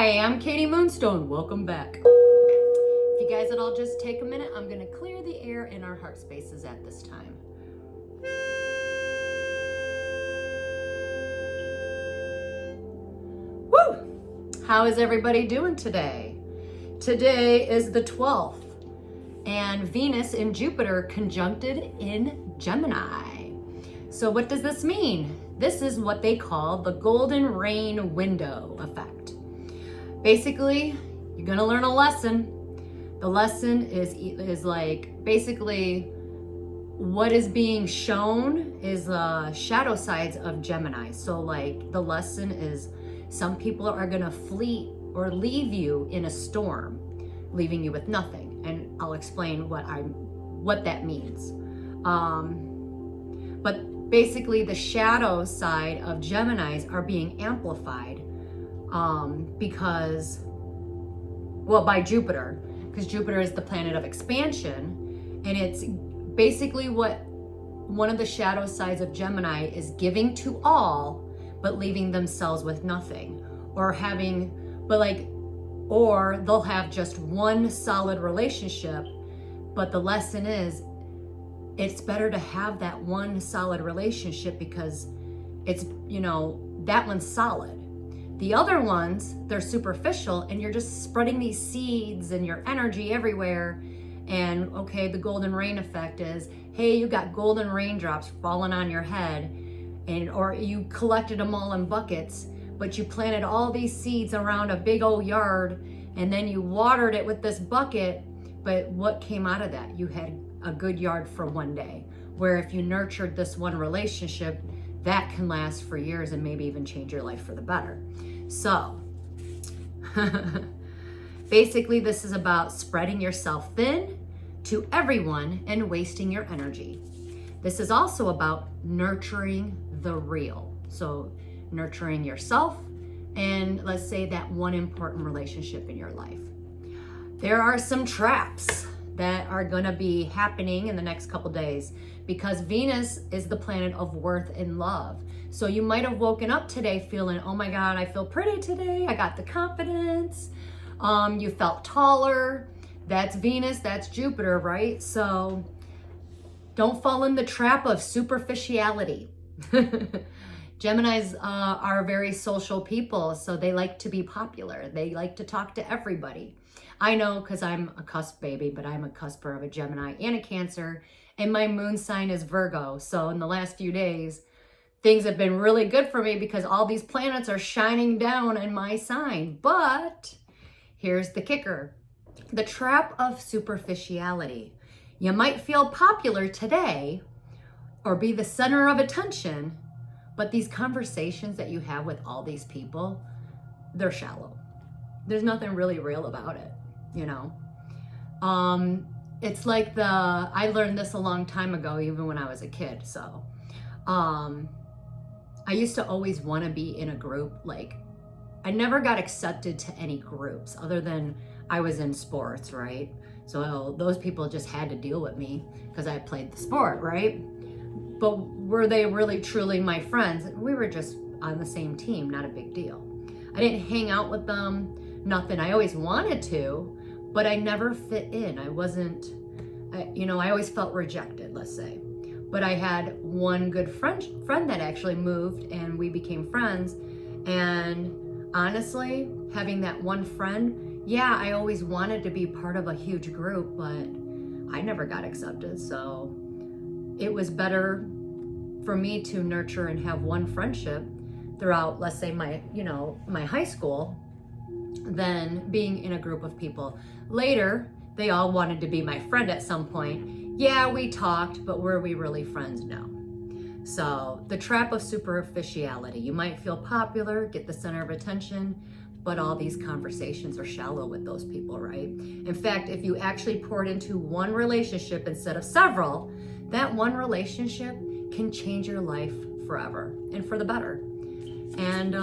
Hi, I'm Katie Moonstone. Welcome back. If you guys would all just take a minute, I'm going to clear the air in our heart spaces at this time. Woo! How is everybody doing today? Today is the 12th, and Venus and Jupiter conjuncted in Gemini. So what does this mean? This is what they call the golden rain window effect. Basically, you're gonna learn a lesson. The lesson is like basically what is being shown is shadow sides of Gemini. So like the lesson is some people are gonna flee or leave you in a storm, leaving you with nothing. And I'll explain what that means. But basically the shadow side of Geminis are being amplified by Jupiter, because Jupiter is the planet of expansion, and it's basically what one of the shadow sides of Gemini is giving to all, but leaving themselves with nothing, or they'll have just one solid relationship, but the lesson is it's better to have that one solid relationship because it's, that one's solid. The other ones, they're superficial and you're just spreading these seeds and your energy everywhere. And okay, the golden rain effect is, hey, you got golden raindrops falling on your head, or you collected them all in buckets, but you planted all these seeds around a big old yard and then you watered it with this bucket. But what came out of that? You had a good yard for one day, where if you nurtured this one relationship, that can last for years and maybe even change your life for the better. So basically this is about spreading yourself thin to everyone and wasting your energy. This is also about nurturing the real. So nurturing yourself and let's say that one important relationship in your life. There are some traps that are going to be happening in the next couple days because Venus is the planet of worth and love. So you might have woken up today feeling, oh my God, I feel pretty today. I got the confidence. You felt taller. That's Venus, that's Jupiter, right? So don't fall in the trap of superficiality. Geminis are very social people, so they like to be popular. They like to talk to everybody. I know because I'm a cusp baby, but I'm a cusper of a Gemini and a Cancer, and my moon sign is Virgo. So in the last few days, things have been really good for me because all these planets are shining down in my sign. But here's the kicker, the trap of superficiality. You might feel popular today or be the center of attention, but these conversations that you have with all these people, they're shallow. There's nothing really real about it, It's like I learned this a long time ago, even when I was a kid. So I used to always want to be in a group. Like I never got accepted to any groups other than I was in sports, right? So those people just had to deal with me because I played the sport, right? But were they really truly my friends? We were just on the same team, not a big deal. I didn't hang out with them, nothing. I always wanted to, but I never fit in. I always felt rejected, let's say. But I had one good friend that actually moved and we became friends. And honestly, having that one friend, yeah, I always wanted to be part of a huge group, but I never got accepted. So it was better for me to nurture and have one friendship throughout, let's say my high school, than being in a group of people. Later, they all wanted to be my friend at some point. Yeah, we talked, but were we really friends? No. So the trap of superficiality. You might feel popular, get the center of attention, but all these conversations are shallow with those people, right? In fact, if you actually poured into one relationship instead of several, that one relationship can change your life forever and for the better. And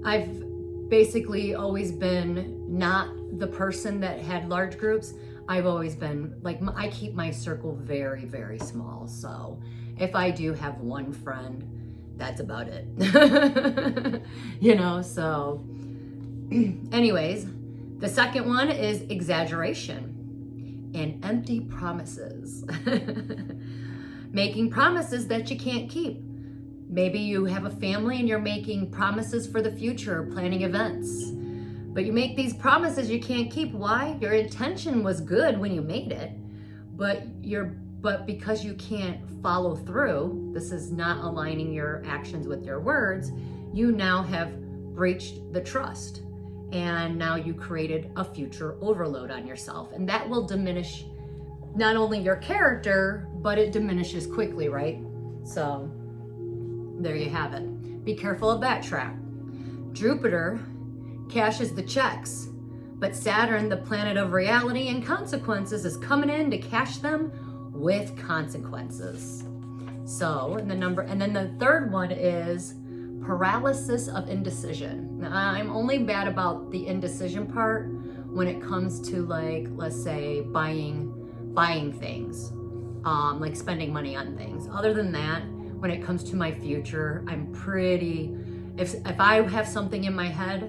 I've basically always been not the person that had large groups. I've always been like, I keep my circle very, very small. So if I do have one friend, that's about it. So Anyways, the second one is exaggeration and empty promises. Making promises that you can't keep. Maybe you have a family and you're making promises for the future, planning events. But you make these promises you can't keep. Why? Your intention was good when you made it, but because you can't follow through, this is not aligning your actions with your words, you now have breached the trust. And now you created a future overload on yourself. And that will diminish not only your character, but it diminishes quickly, right? So there you have it. Be careful of that trap. Jupiter cashes the checks, but Saturn, the planet of reality and consequences, is coming in to cash them with consequences. So, and then the third one is paralysis of indecision. Now, I'm only bad about the indecision part when it comes to, like, let's say buying things, like spending money on things. Other than that, when it comes to my future, I'm pretty, if I have something in my head,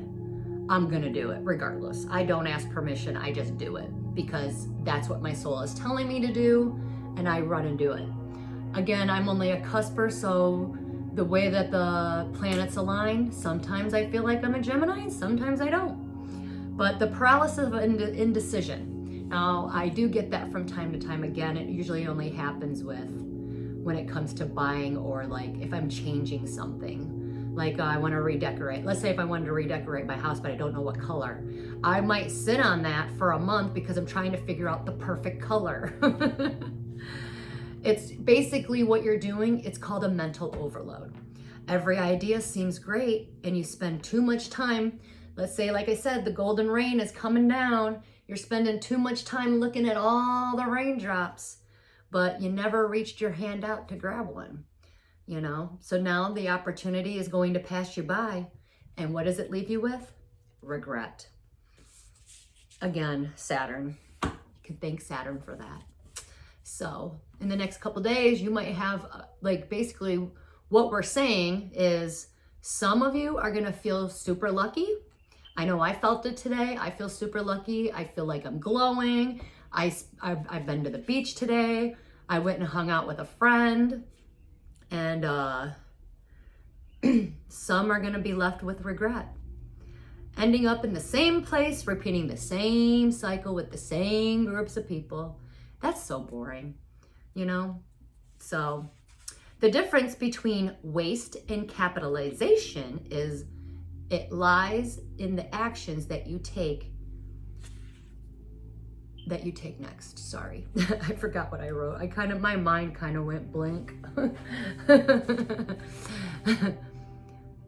I'm gonna do it regardless. I don't ask permission, I just do it because that's what my soul is telling me to do, and I run and do it. Again, I'm only a cusper, so the way that the planets align, sometimes I feel like I'm a Gemini, sometimes I don't. But the paralysis of indecision. Now, I do get that from time to time. Again, it usually only happens when it comes to buying, or like if I'm changing something. Like I want to redecorate. Let's say if I wanted to redecorate my house, but I don't know what color. I might sit on that for a month because I'm trying to figure out the perfect color. It's basically what you're doing. It's called a mental overload. Every idea seems great and you spend too much time. Let's say, like I said, the golden rain is coming down. You're spending too much time looking at all the raindrops, but you never reached your hand out to grab one. You know, so now the opportunity is going to pass you by. And what does it leave you with? Regret. Again, Saturn. You can thank Saturn for that. So in the next couple days, you might have, like, basically what we're saying is some of you are going to feel super lucky. I know I felt it today. I feel super lucky. I feel like I'm glowing. I've been to the beach today. I went and hung out with a friend. And some are going to be left with regret. Ending up in the same place, repeating the same cycle with the same groups of people. That's so boring, you know? So the difference between waste and capitalization is it lies in the actions that you take next. Sorry, I forgot what I wrote. My mind kind of went blank.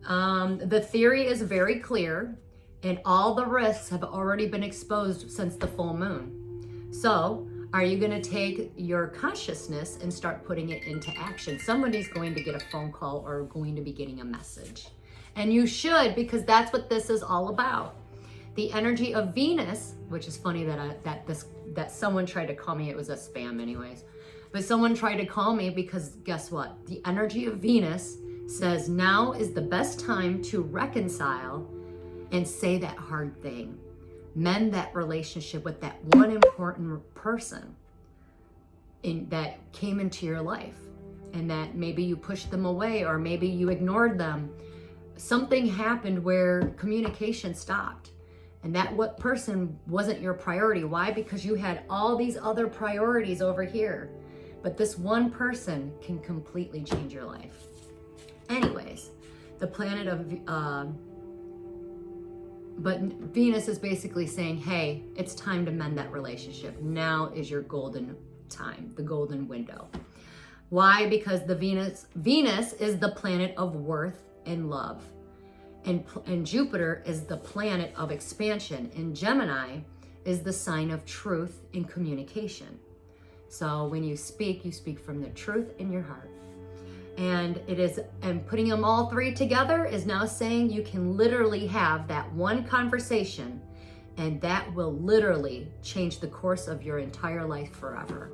The theory is very clear, and all the risks have already been exposed since the full moon. So, are you going to take your consciousness and start putting it into action? Somebody's going to get a phone call or going to be getting a message. And you should, because that's what this is all about. The energy of Venus, which is funny that someone tried to call me. It was a spam anyways. But someone tried to call me because guess what? The energy of Venus says now is the best time to reconcile and say that hard thing. Mend that relationship with that one important person that came into your life, and that maybe you pushed them away or maybe you ignored them. Something happened where communication stopped. And that what person wasn't your priority. Why? Because you had all these other priorities over here. But this one person can completely change your life. Anyways, the planet of, but Venus is basically saying, hey, it's time to mend that relationship. Now is your golden time, the golden window. Why? Because the Venus is the planet of worth and love. And Jupiter is the planet of expansion, and Gemini is the sign of truth and communication. So when you speak from the truth in your heart. And putting them all three together is now saying you can literally have that one conversation, and that will literally change the course of your entire life forever.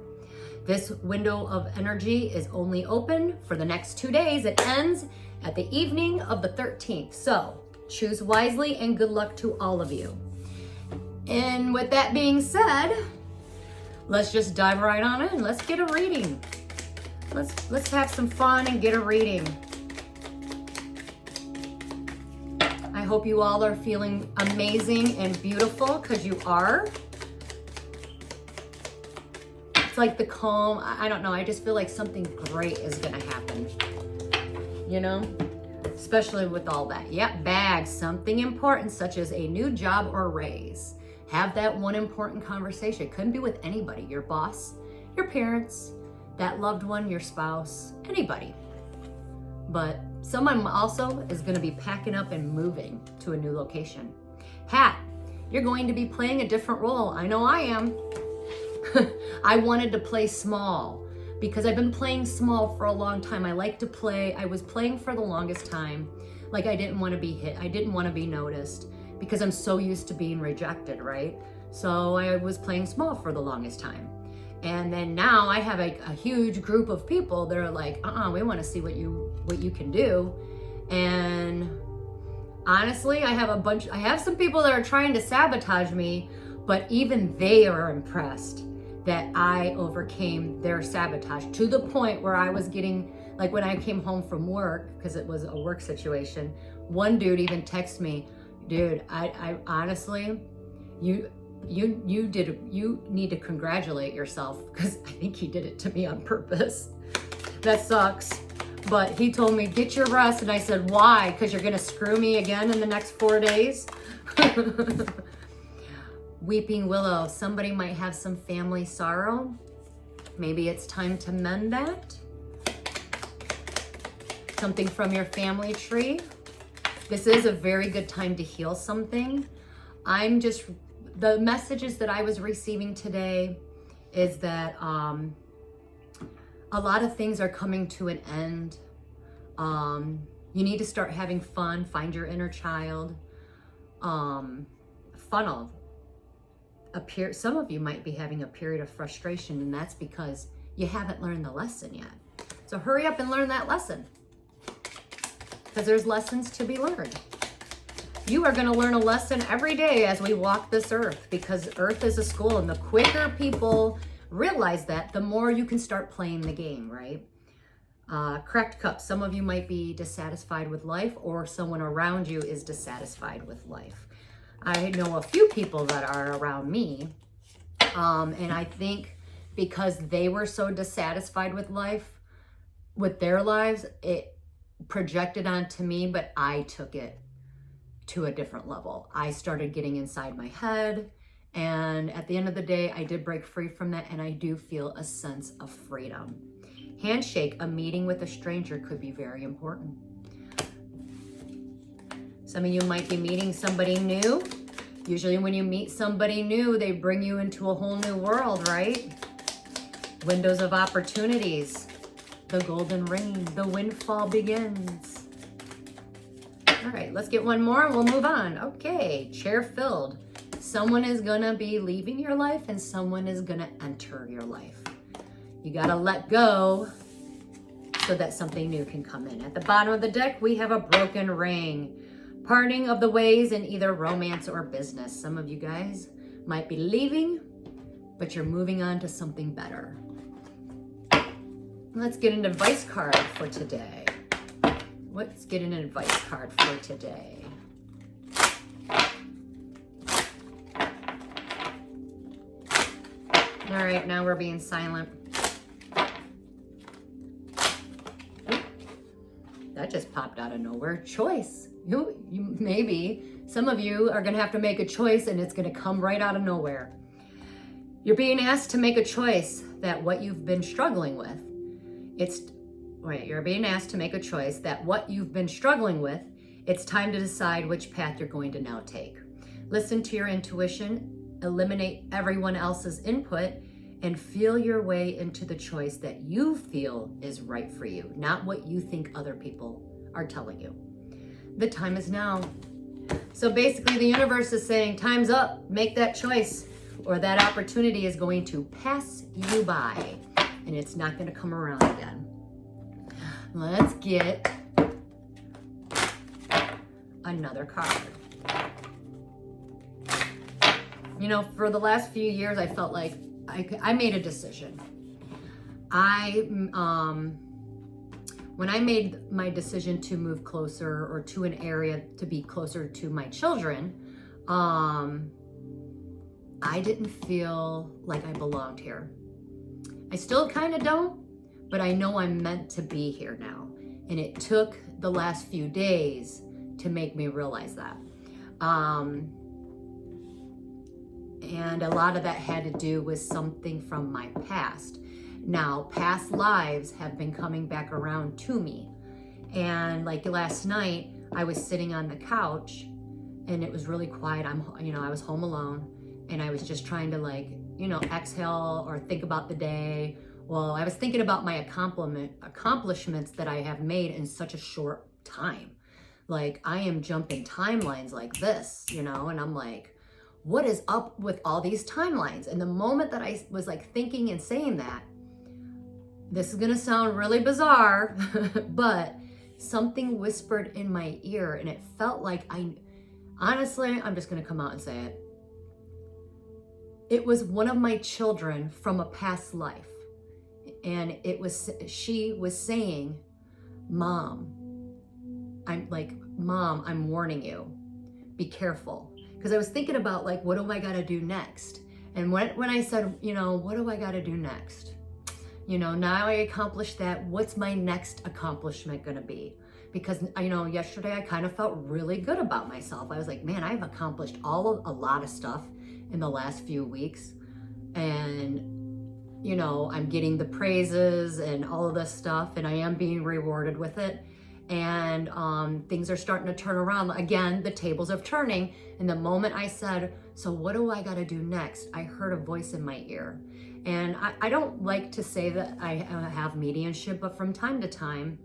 This window of energy is only open for the next 2 days. It ends at the evening of the 13th. So Choose wisely, and good luck to all of you. And with that being said, let's just dive right on in. Let's get a reading. Let's have some fun and get a reading. I hope you all are feeling amazing and beautiful, because you are. It's like the calm, I don't know, I just feel like something great is gonna happen, you know? Especially with all that. Yep, bags, something important such as a new job or raise. Have that one important conversation. It couldn't be with anybody, your boss, your parents, that loved one, your spouse, anybody. But someone also is gonna be packing up and moving to a new location. Hat, you're going to be playing a different role. I know I am. I wanted to play small because I've been playing small for a long time. I like to play. I was playing for the longest time. Like I didn't want to be hit. I didn't want to be noticed because I'm so used to being rejected, right? So I was playing small for the longest time. And then now I have a huge group of people that are like, we want to see what you can do. And honestly, I have some people that are trying to sabotage me, but even they are impressed that I overcame their sabotage to the point where I was getting, like when I came home from work, because it was a work situation, one dude even texted me, dude, I honestly, you need to congratulate yourself, because I think he did it to me on purpose. That sucks. But he told me, get your rest. And I said, why? Because you're going to screw me again in the next 4 days? Weeping willow. Somebody might have some family sorrow. Maybe it's time to mend that. Something from your family tree. This is a very good time to heal something. The messages that I was receiving today is that a lot of things are coming to an end. You need to start having fun, find your inner child. Funnel. Some of you might be having a period of frustration, and that's because you haven't learned the lesson yet. So hurry up and learn that lesson, because there's lessons to be learned. You are going to learn a lesson every day as we walk this earth, because earth is a school, and the quicker people realize that, the more you can start playing the game, right? Correct cup. Some of you might be dissatisfied with life, or someone around you is dissatisfied with life. I know a few people that are around me, and I think because they were so dissatisfied with life, with their lives, it projected onto me, but I took it to a different level. I started getting inside my head, and at the end of the day, I did break free from that, and I do feel a sense of freedom. Handshake, a meeting with a stranger could be very important. Some of you might be meeting somebody new. Usually when you meet somebody new, they bring you into a whole new world, right? Windows of opportunities, the golden rain, the windfall begins. All right, let's get one more and we'll move on. Okay, chair filled. Someone is gonna be leaving your life and someone is gonna enter your life. You gotta let go so that something new can come in. At the bottom of the deck, we have a broken ring. Parting of the ways in either romance or business. Some of you guys might be leaving, but you're moving on to something better. Let's get an advice card for today. Let's get an advice card for today. All right, now we're being silent. That just popped out of nowhere. Choice. You maybe some of you are going to have to make a choice, and it's going to come right out of nowhere. You're being asked to make a choice that what you've been struggling with. You're being asked to make a choice that what you've been struggling with, it's time to decide which path you're going to now take. Listen to your intuition, eliminate everyone else's input, and feel your way into the choice that you feel is right for you, not what you think other people are telling you. The time is now. So basically the universe is saying, time's up, make that choice, or that opportunity is going to pass you by and it's not going to come around again. Let's get another card. You know, for the last few years, I felt like I made a decision. When I made my decision to move closer or to an area to be closer to my children, I didn't feel like I belonged here. I still kind of don't, but I know I'm meant to be here now. And it took the last few days to make me realize that. And a lot of that had to do with something from my past. Now, past lives have been coming back around to me. And like last night, I was sitting on the couch and it was really quiet. I was home alone and I was just trying to exhale or think about the day. Well, I was thinking about my accomplishments that I have made in such a short time. Like I am jumping timelines like this, and I'm like, what is up with all these timelines? And the moment that I was like thinking and saying that, this is gonna sound really bizarre, but something whispered in my ear and it felt like honestly, I'm just gonna come out and say it. It was one of my children from a past life. And she was saying, Mom, I'm warning you, be careful. Because I was thinking about what do I got to do next? And when I said, what do I got to do next? Now I accomplished that. What's my next accomplishment going to be? Because, yesterday I kind of felt really good about myself. I was like, man, I've accomplished a lot of stuff in the last few weeks. And, I'm getting the praises and all of this stuff and I am being rewarded with it. And things are starting to turn around. Again, the tables are turning. And the moment I said, so what do I got to do next? I heard a voice in my ear. And I don't like to say that I have mediumship, but from time to time,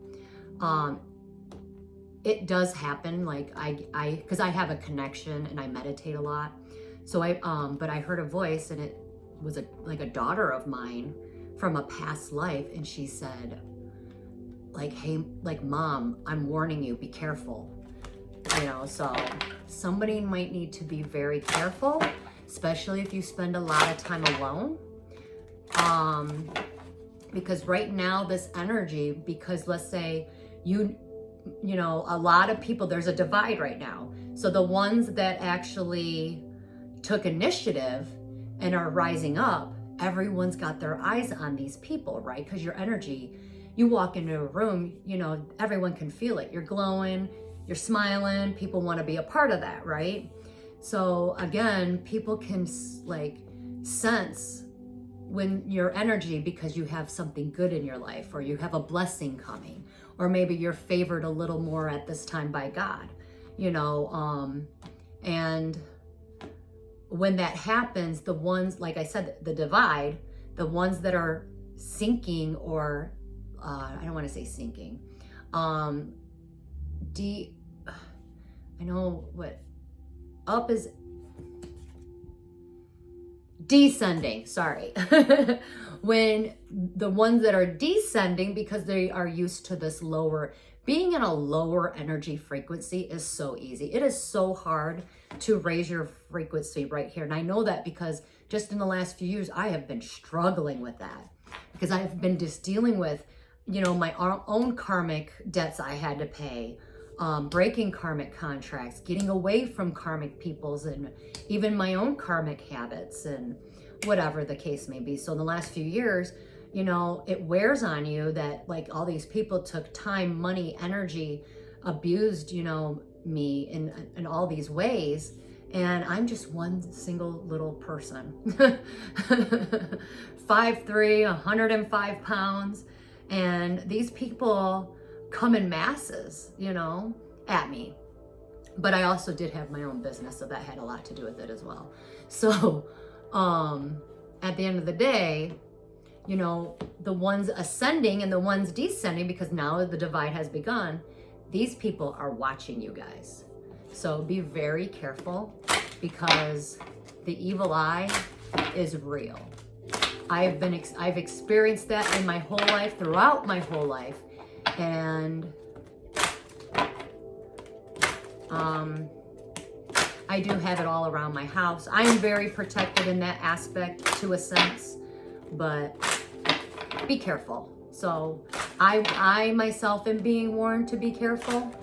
it does happen. Because I have a connection and I meditate a lot. So but I heard a voice and it was a daughter of mine from a past life. And she said, hey, Mom, I'm warning you, be careful. So somebody might need to be very careful, especially if you spend a lot of time alone. Because right now this energy, because let's say a lot of people, there's a divide right now. So the ones that actually took initiative and are rising up, everyone's got their eyes on these people, right? Because your energy, you walk into a room, everyone can feel it. You're glowing, you're smiling, people want to be a part of that, right? So again, people can sense when your energy, because you have something good in your life or you have a blessing coming, or maybe you're favored a little more at this time by God, and when that happens, the ones, like I said, the divide, the ones that are sinking or I don't want to say sinking. I know what up is descending, sorry. When the ones that are descending, because they are used to this being in a lower energy frequency is so easy. It is so hard to raise your frequency right here. And I know that because just in the last few years, I have been struggling with that because I've been just dealing with my own karmic debts I had to pay, breaking karmic contracts, getting away from karmic peoples, and even my own karmic habits and whatever the case may be. So in the last few years, it wears on you that all these people took time, money, energy, abused, me in all these ways. And I'm just one single little person, 5'3", 105 pounds. And these people come in masses, at me. But I also did have my own business, so that had a lot to do with it as well. So at the end of the day, the ones ascending and the ones descending, because now the divide has begun, these people are watching you guys. So be very careful because the evil eye is real. I've experienced that in my whole life, throughout my whole life. And I do have it all around my house. I'm very protected in that aspect to a sense, but be careful. So I myself am being warned to be careful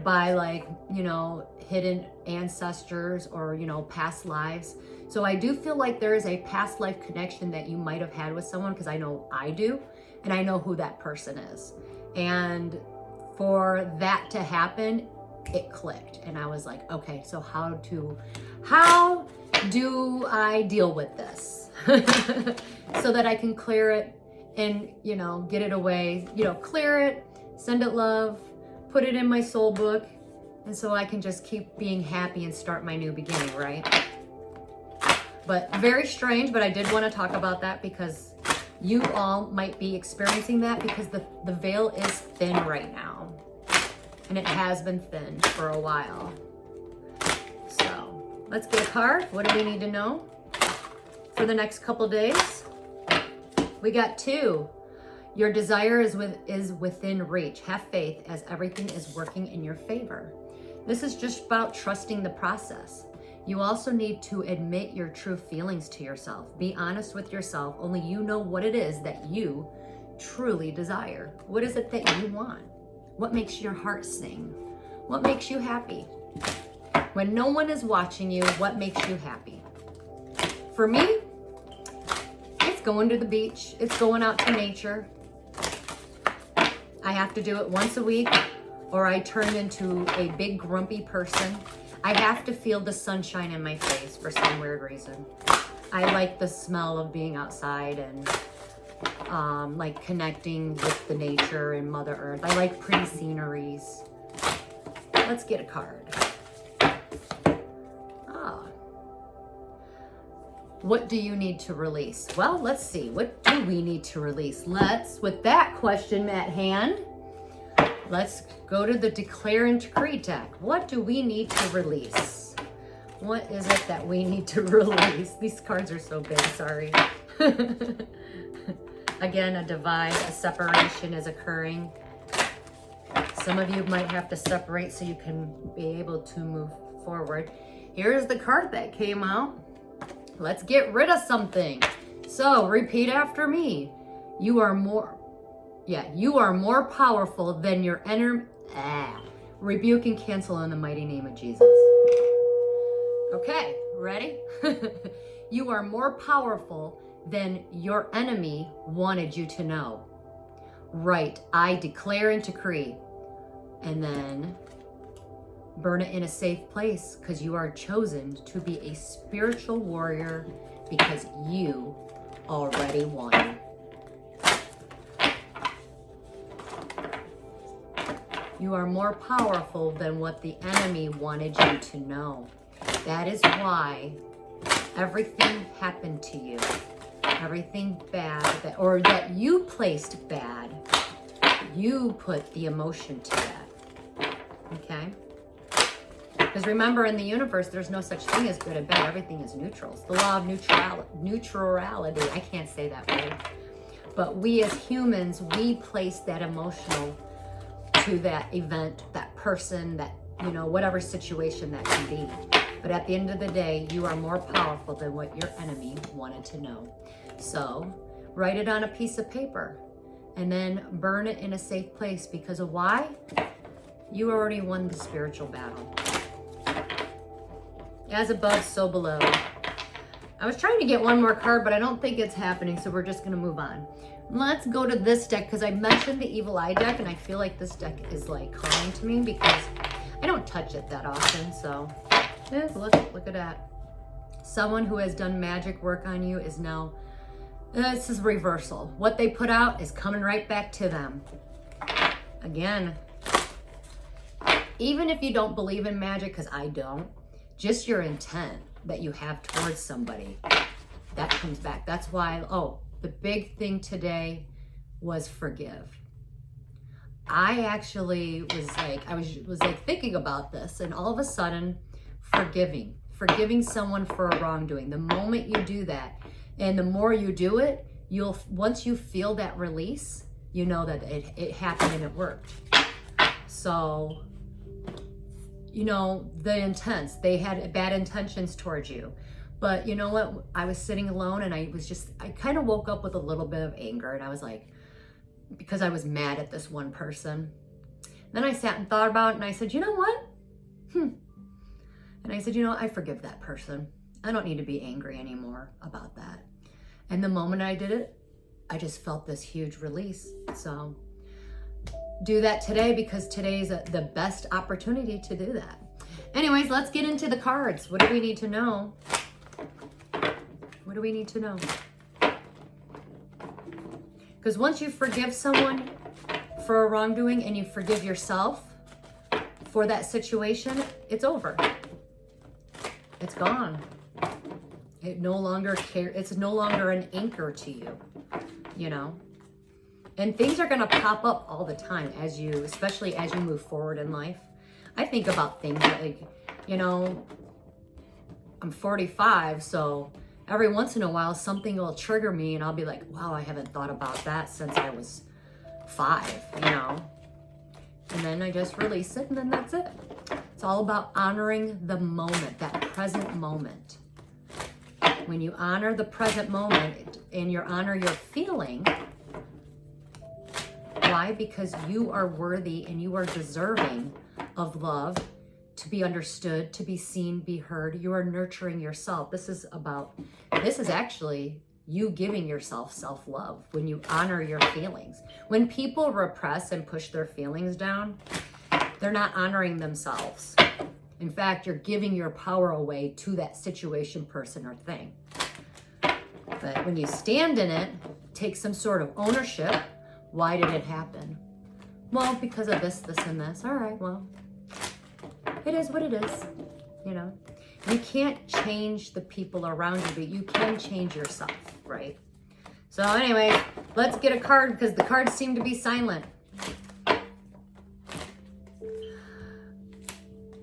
by, like, you know, hidden ancestors or, you know, past lives. So I do feel like there is a past life connection that you might have had with someone, because I know I do, and I know who that person is. And for that to happen, it clicked. And I was like, okay, so how do I deal with this? So that I can clear it and, you know, get it away, you know, clear it, send it love, put it in my soul book, and so I can just keep being happy and start my new beginning, right? But very strange, but I did want to talk about that because you all might be experiencing that, because the veil is thin right now. And it has been thin for a while. So let's get a card. What do we need to know for the next couple days? We got 2. Your desire is within reach. Have faith, as everything is working in your favor. This is just about trusting the process. You also need to admit your true feelings to yourself. Be honest with yourself. Only you know what it is that you truly desire. What is it that you want? What makes your heart sing? What makes you happy? When no one is watching you, what makes you happy? For me, it's going to the beach. It's going out to nature. I have to do it once a week, or I turn into a big grumpy person. I have to feel the sunshine in my face for some weird reason. I like the smell of being outside and like connecting with the nature and Mother Earth. I like pretty sceneries. Let's get a card. What do you need to release? Well, let's see. What do we need to release? With that question at hand, let's go to the Declare and Decree deck. What do we need to release? What is it that we need to release? These cards are so big, sorry. Again, a divide, a separation is occurring. Some of you might have to separate so you can be able to move forward. Here's the card that came out. Let's get rid of something. So repeat after me. You are more powerful than your enemy. Rebuke and cancel in the mighty name of Jesus. Okay, ready? You are more powerful than your enemy wanted you to know. Right, I declare and decree. And then burn it in a safe place, because you are chosen to be a spiritual warrior, because you already won. You are more powerful than what the enemy wanted you to know. That is why everything happened to you. Everything bad that you placed bad, you put the emotion to that. Okay? Because remember, in the universe, there's no such thing as good and bad. Everything is neutral. It's the law of neutrality. I can't say that word. But we as humans, we place that emotional to that event, that person, that, you know, whatever situation that can be. But at the end of the day, you are more powerful than what your enemy wanted to know. So write it on a piece of paper and then burn it in a safe place, because of why? You already won the spiritual battle. As above, so below. I was trying to get one more card, but I don't think it's happening, so we're just going to move on. Let's go to this deck, because I mentioned the Evil Eye deck, and I feel like this deck is like calling to me, because I don't touch it that often. So look at that. Someone who has done magic work on you is now, this is reversal. What they put out is coming right back to them. Again, even if you don't believe in magic, because I don't, just your intent that you have towards somebody, that comes back. That's why, the big thing today was forgive. I actually was like thinking about this, and all of a sudden, forgiving someone for a wrongdoing. The moment you do that, and the more you do it, once you feel that release, you know that it happened and it worked. So you know, they had bad intentions towards you. But you know what? I was sitting alone and I kind of woke up with a little bit of anger, and I was like, because I was mad at this one person. Then I sat and thought about it, and I said, you know what? And I said, you know, I forgive that person. I don't need to be angry anymore about that. And the moment I did it, I just felt this huge release. So do that today, because today is the best opportunity to do that. Anyways, let's get into the cards. What do we need to know? What do we need to know? Because once you forgive someone for a wrongdoing and you forgive yourself for that situation, it's over. It's gone. It no longer cares. It's no longer an anchor to you, you know? And things are going to pop up all the time especially as you move forward in life. I think about things like, you know, I'm 45, so every once in a while something will trigger me and I'll be like, wow, I haven't thought about that since I was 5, you know? And then I just release it, and then that's it. It's all about honoring the moment, that present moment. When you honor the present moment and you honor your feeling, why? Because you are worthy and you are deserving of love, to be understood, to be seen, be heard. You are nurturing yourself. This is actually you giving yourself self-love when you honor your feelings. When people repress and push their feelings down, they're not honoring themselves. In fact, you're giving your power away to that situation, person, or thing. But when you stand in it, take some sort of ownership. Why did it happen? Well, because of this, this, and this. All right, well, it is what it is, you know. You can't change the people around you, but you can change yourself, right? So anyway, let's get a card, because the cards seem to be silent.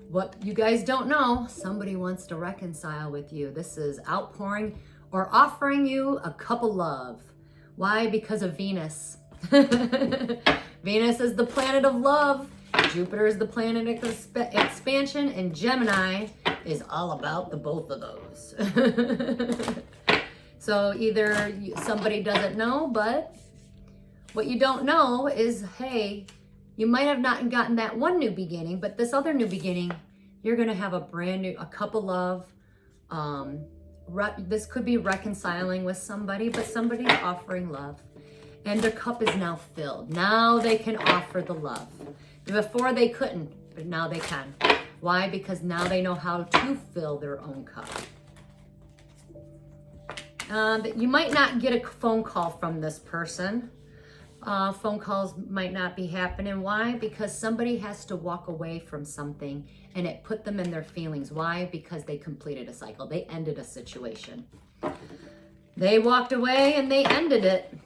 What you guys don't know, somebody wants to reconcile with you. This is outpouring or offering you a cup of love. Why? Because of Venus. Venus is the planet of love. Jupiter is the planet of expansion, and Gemini is all about the both of those. So either somebody doesn't know, but what you don't know is, hey, you might have not gotten that one new beginning, but this other new beginning, you're going to have a cup of love. This could be reconciling with somebody, but somebody's offering love. And their cup is now filled. Now they can offer the love. Before they couldn't, but now they can. Why? Because now they know how to fill their own cup. You might not get a phone call from this person. Phone calls might not be happening. Why? Because somebody has to walk away from something and it put them in their feelings. Why? Because they completed a cycle. They ended a situation. They walked away and they ended it.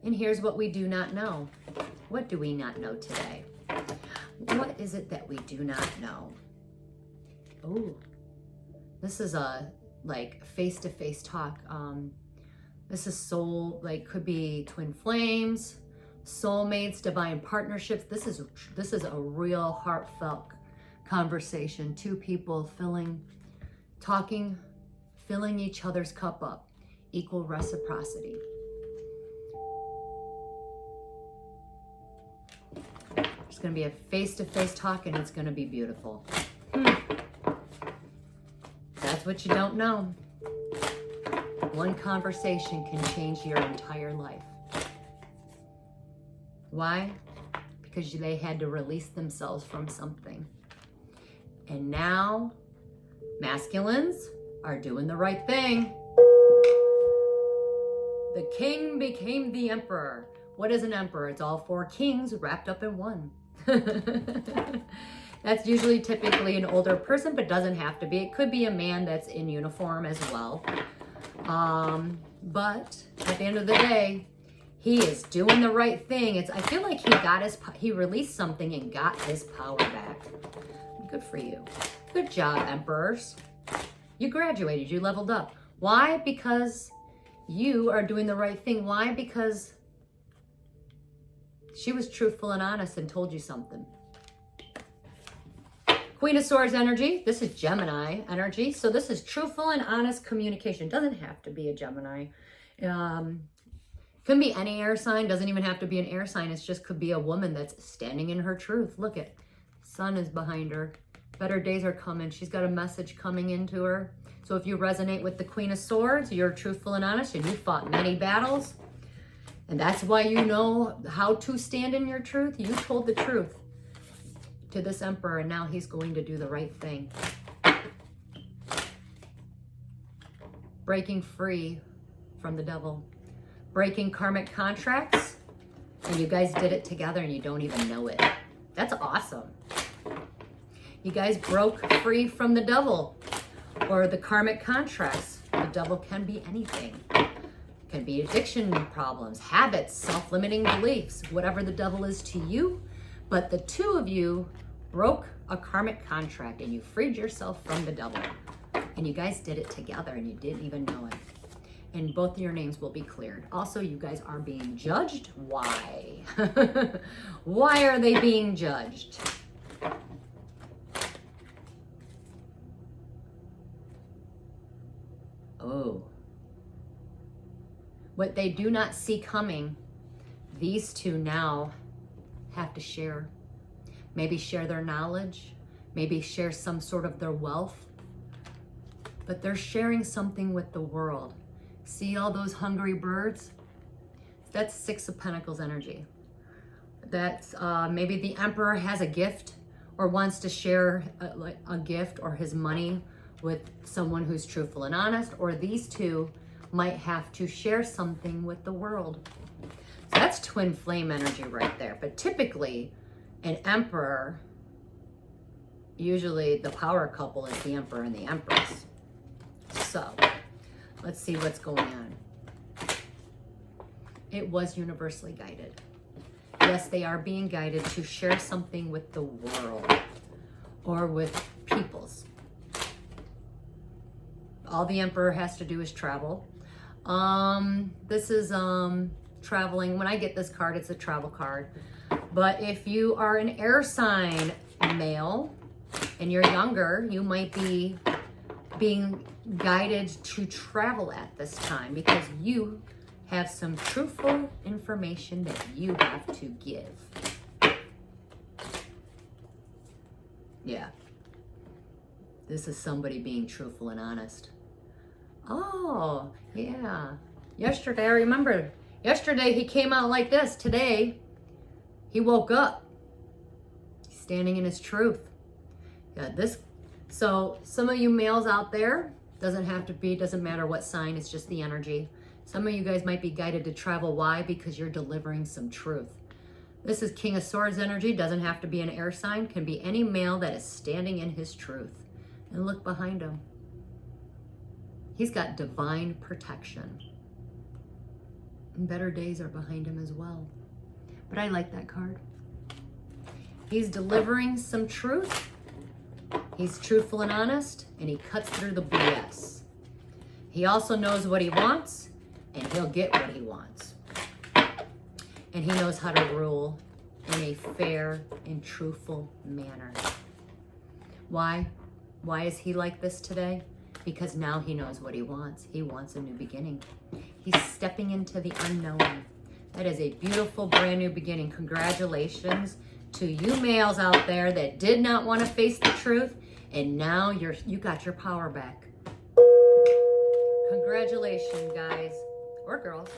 And here's what we do not know. What do we not know today? What is it that we do not know? Oh, this is a like face-to-face talk. This is soul, like could be twin flames, soulmates, divine partnerships. This is a real heartfelt conversation. Two people filling each other's cup up. Equal reciprocity. There's going to be a face-to-face talk, and it's going to be beautiful. That's what you don't know. One conversation can change your entire life. Why? Because they had to release themselves from something. And now, masculines are doing the right thing. The king became the emperor. What is an emperor? It's all 4 kings wrapped up in one. That's usually typically an older person, but doesn't have to be. It could be a man that's in uniform as well. But at the end of the day, he is doing the right thing. I feel like he released something and got his power back. Good for you. Good job, emperors. You graduated, you leveled up. Why? Because you are doing the right thing. Why? Because She was truthful and honest and told you something. Queen of Swords energy. This is Gemini energy. So this is truthful and honest communication. Doesn't have to be a Gemini. Can be any air sign. Doesn't even have to be an air sign. It just could be a woman that's standing in her truth. Look at, sun is behind her. Better days are coming. She's got a message coming into her. So if you resonate with the Queen of Swords, you're truthful and honest, and you fought many battles. And that's why you know how to stand in your truth. You told the truth to this Emperor, and now he's going to do the right thing. Breaking free from the devil. Breaking karmic contracts, and you guys did it together and you don't even know it. That's awesome. You guys broke free from the devil or the karmic contracts. The devil can be anything. It can be addiction problems, habits, self-limiting beliefs, whatever the devil is to you. But the two of you broke a karmic contract and you freed yourself from the devil. And you guys did it together and you didn't even know it. And both of your names will be cleared. Also, you guys are being judged. Why? Why are they being judged? Oh. What they do not see coming, these two now have to share. Maybe share their knowledge. Maybe share some sort of their wealth. But they're sharing something with the world. See all those hungry birds? That's Six of Pentacles energy. That's maybe the Emperor has a gift or wants to share a gift or his money with someone who's truthful and honest, or these two might have to share something with the world. So that's twin flame energy right there. But typically an Emperor, usually the power couple is the Emperor and the Empress. So let's see what's going on. It was universally guided. Yes, they are being guided to share something with the world or with peoples. All the Emperor has to do is travel. This is traveling. When I get this card, it's a travel card. But if you are an air sign male and you're younger, you might be being guided to travel at this time because you have some truthful information that you have to give. Yeah. This is somebody being truthful and honest. Oh, yeah. Yesterday, I remember, yesterday he came out like this. Today, he woke up. He's standing in his truth. Yeah, so some of you males out there, doesn't have to be, doesn't matter what sign, it's just the energy. Some of you guys might be guided to travel. Why? Because you're delivering some truth. This is King of Swords energy, doesn't have to be an air sign, can be any male that is standing in his truth. And look behind him. He's got divine protection. And better days are behind him as well. But I like that card. He's delivering some truth. He's truthful and honest, and he cuts through the BS. He also knows what he wants, and he'll get what he wants. And he knows how to rule in a fair and truthful manner. Why? Why is he like this today? Because now he knows what he wants. He wants a new beginning. He's stepping into the unknown. That is a beautiful brand new beginning. Congratulations to you males out there that did not want to face the truth, and now you got your power back. Congratulations, guys or girls.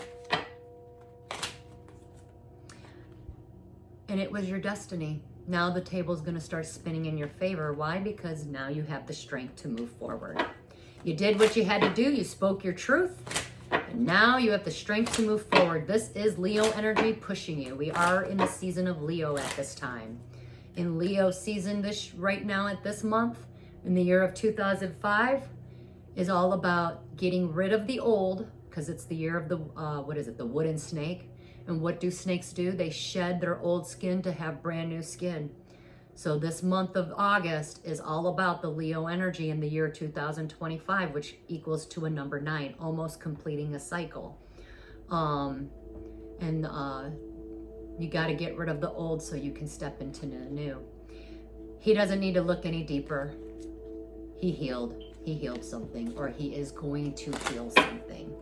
And it was your destiny. Now the table's going to start spinning in your favor. Why? Because now you have the strength to move forward. You did what you had to do. You spoke your truth. And now you have the strength to move forward. This is Leo energy pushing you. We are in the season of Leo at this time. In Leo season, this right now at this month, in the year of 2005, is all about getting rid of the old, because it's the year of the, the wooden snake. And what do snakes do? They shed their old skin to have brand new skin. So this month of August is all about the Leo energy in the year 2025, which equals to a number 9, almost completing a cycle. You got to get rid of the old so you can step into the new. He doesn't need to look any deeper. He healed something, or he is going to heal something.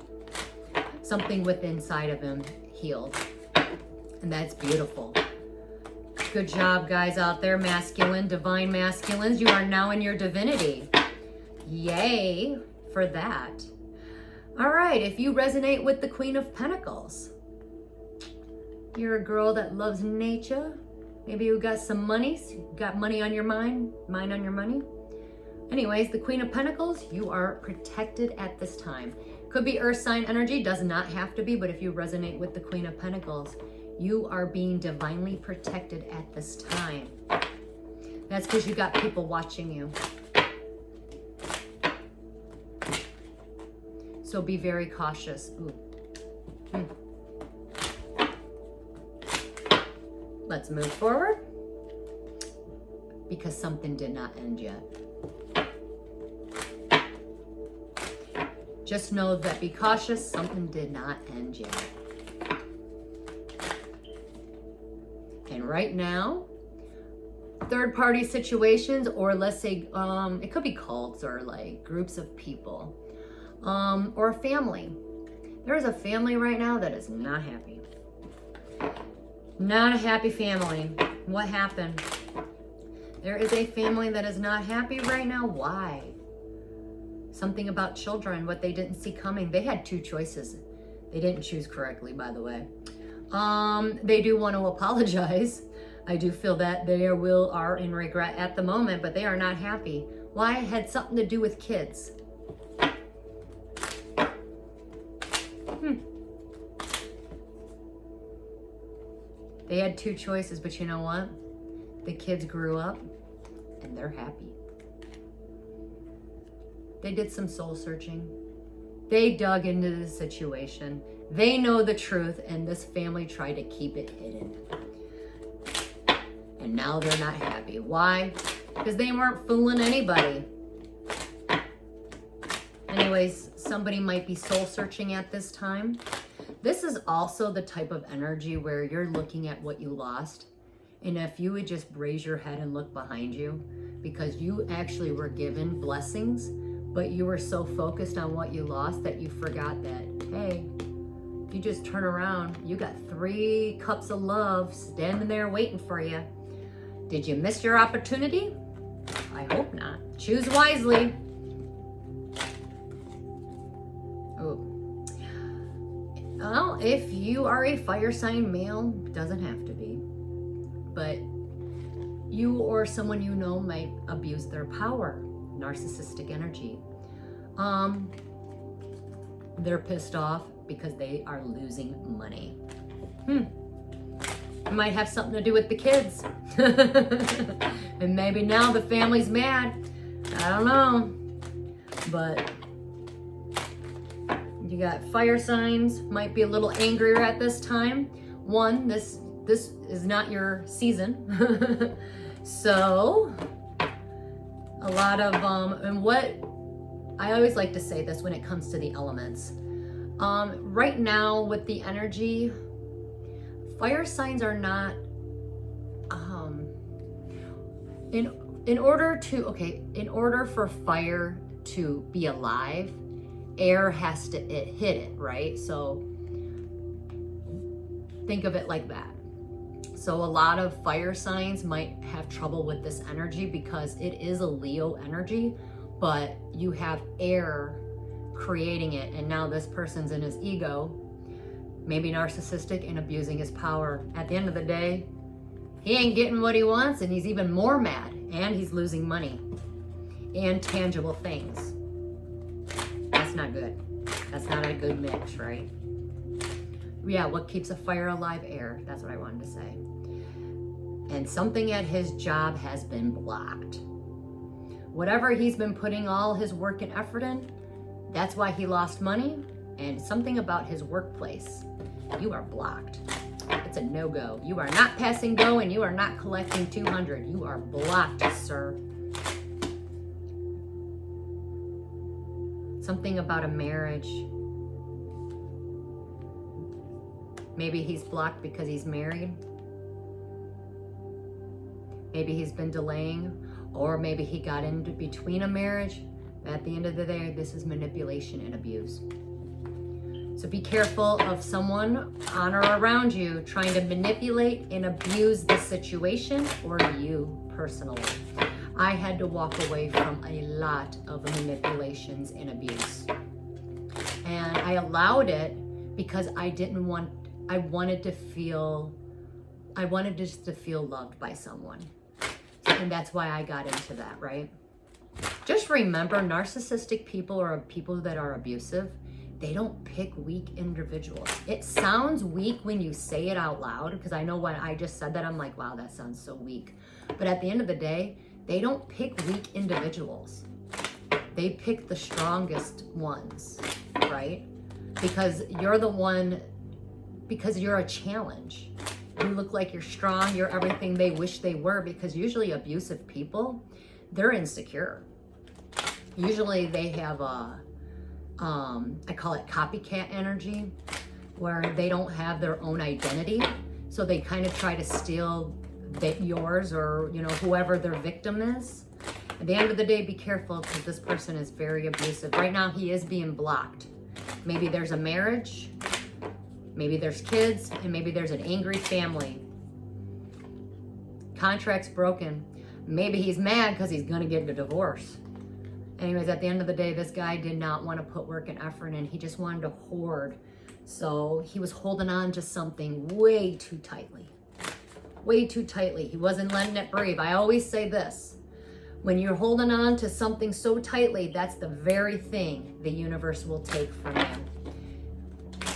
Something within inside of him healed. And that's beautiful. Good job, guys out there, masculine, divine masculines. You are now in your divinity. Yay for that. All right, if you resonate with the Queen of Pentacles, you're a girl that loves nature. Maybe you got some money, got money on your mind on your money. Anyways, the Queen of Pentacles, you are protected at this time. Could be earth sign energy, does not have to be, but if you resonate with the Queen of Pentacles, you are being divinely protected at this time. That's because you got people watching you. So be very cautious. Ooh. Let's move forward, because something did not end yet. Just know that, be cautious, something did not end yet. And right now, third party situations, or let's say, it could be cults or like groups of people, or a family. There is a family right now that is not happy. Not a happy family. What happened? There is a family that is not happy right now. Why? Something about children, what they didn't see coming. They had two choices. They didn't choose correctly, by the way. They do want to apologize. I do feel that they are in regret at the moment, but they are not happy. Why? It had something to do with kids. They had two choices, but you know what? The kids grew up and they're happy. They did some soul searching. They dug into the situation. They know the truth, and this family tried to keep it hidden. And now they're not happy. Why? Because they weren't fooling anybody. Anyways, somebody might be soul searching at this time. This is also the type of energy where you're looking at what you lost. And if you would just raise your head and look behind you, because you actually were given blessings, but you were so focused on what you lost that you forgot that, hey, if you just turn around, you got 3 cups of love standing there waiting for you. Did you miss your opportunity? I hope not. Choose wisely. Oh. Well, if you are a fire sign male, doesn't have to be, but you or someone you know might abuse their power, narcissistic energy. They're pissed off because they are losing money. It might have something to do with the kids. And maybe now the family's mad. I don't know. But you got fire signs, might be a little angrier at this time. One, this is not your season. So a lot of and what I always like to say this when it comes to the elements. Right now with the energy, fire signs are not in order for fire to be alive, air has to hit it, right? So think of it like that. So a lot of fire signs might have trouble with this energy because it is a Leo energy, but you have air creating it, and now this person's in his ego, maybe narcissistic and abusing his power. At the end of the day, he ain't getting what he wants, and he's even more mad, and he's losing money and tangible things. That's not good. That's not a good mix, right? Yeah, what keeps a fire alive? Air. That's what I wanted to say. And something at his job has been blocked. Whatever he's been putting all his work and effort in, that's why he lost money. And something about his workplace, you are blocked. It's a no-go. You are not passing go, and you are not collecting 200. You are blocked, sir. Something about a marriage. Maybe he's blocked because he's married. Maybe he's been delaying, or maybe he got into between a marriage. At the end of the day, this is manipulation and abuse. So be careful of someone on or around you trying to manipulate and abuse the situation or you personally. I had to walk away from a lot of manipulations and abuse. And I allowed it because I wanted just to feel loved by someone. And that's why I got into that, right? Just remember, narcissistic people or people that are abusive, they don't pick weak individuals. It sounds weak when you say it out loud, because I know when I just said that, I'm like, wow, that sounds so weak. But at the end of the day, they don't pick weak individuals. They pick the strongest ones, right? Because you're the one, because you're a challenge. You look like you're strong, you're everything they wish they were, because usually abusive people, they're insecure. Usually they have I call it copycat energy, where they don't have their own identity. So they kind of try to steal yours, or, you know, whoever their victim is. At the end of the day, be careful, because this person is very abusive. Right now, he is being blocked. Maybe there's a marriage, maybe there's kids, and maybe there's an angry family. Contract's broken. Maybe he's mad because he's going to get a divorce. Anyways, at the end of the day, this guy did not want to put work and effort in. He just wanted to hoard. So he was holding on to something way too tightly. Way too tightly. He wasn't letting it breathe. I always say this. When you're holding on to something so tightly, that's the very thing the universe will take from you.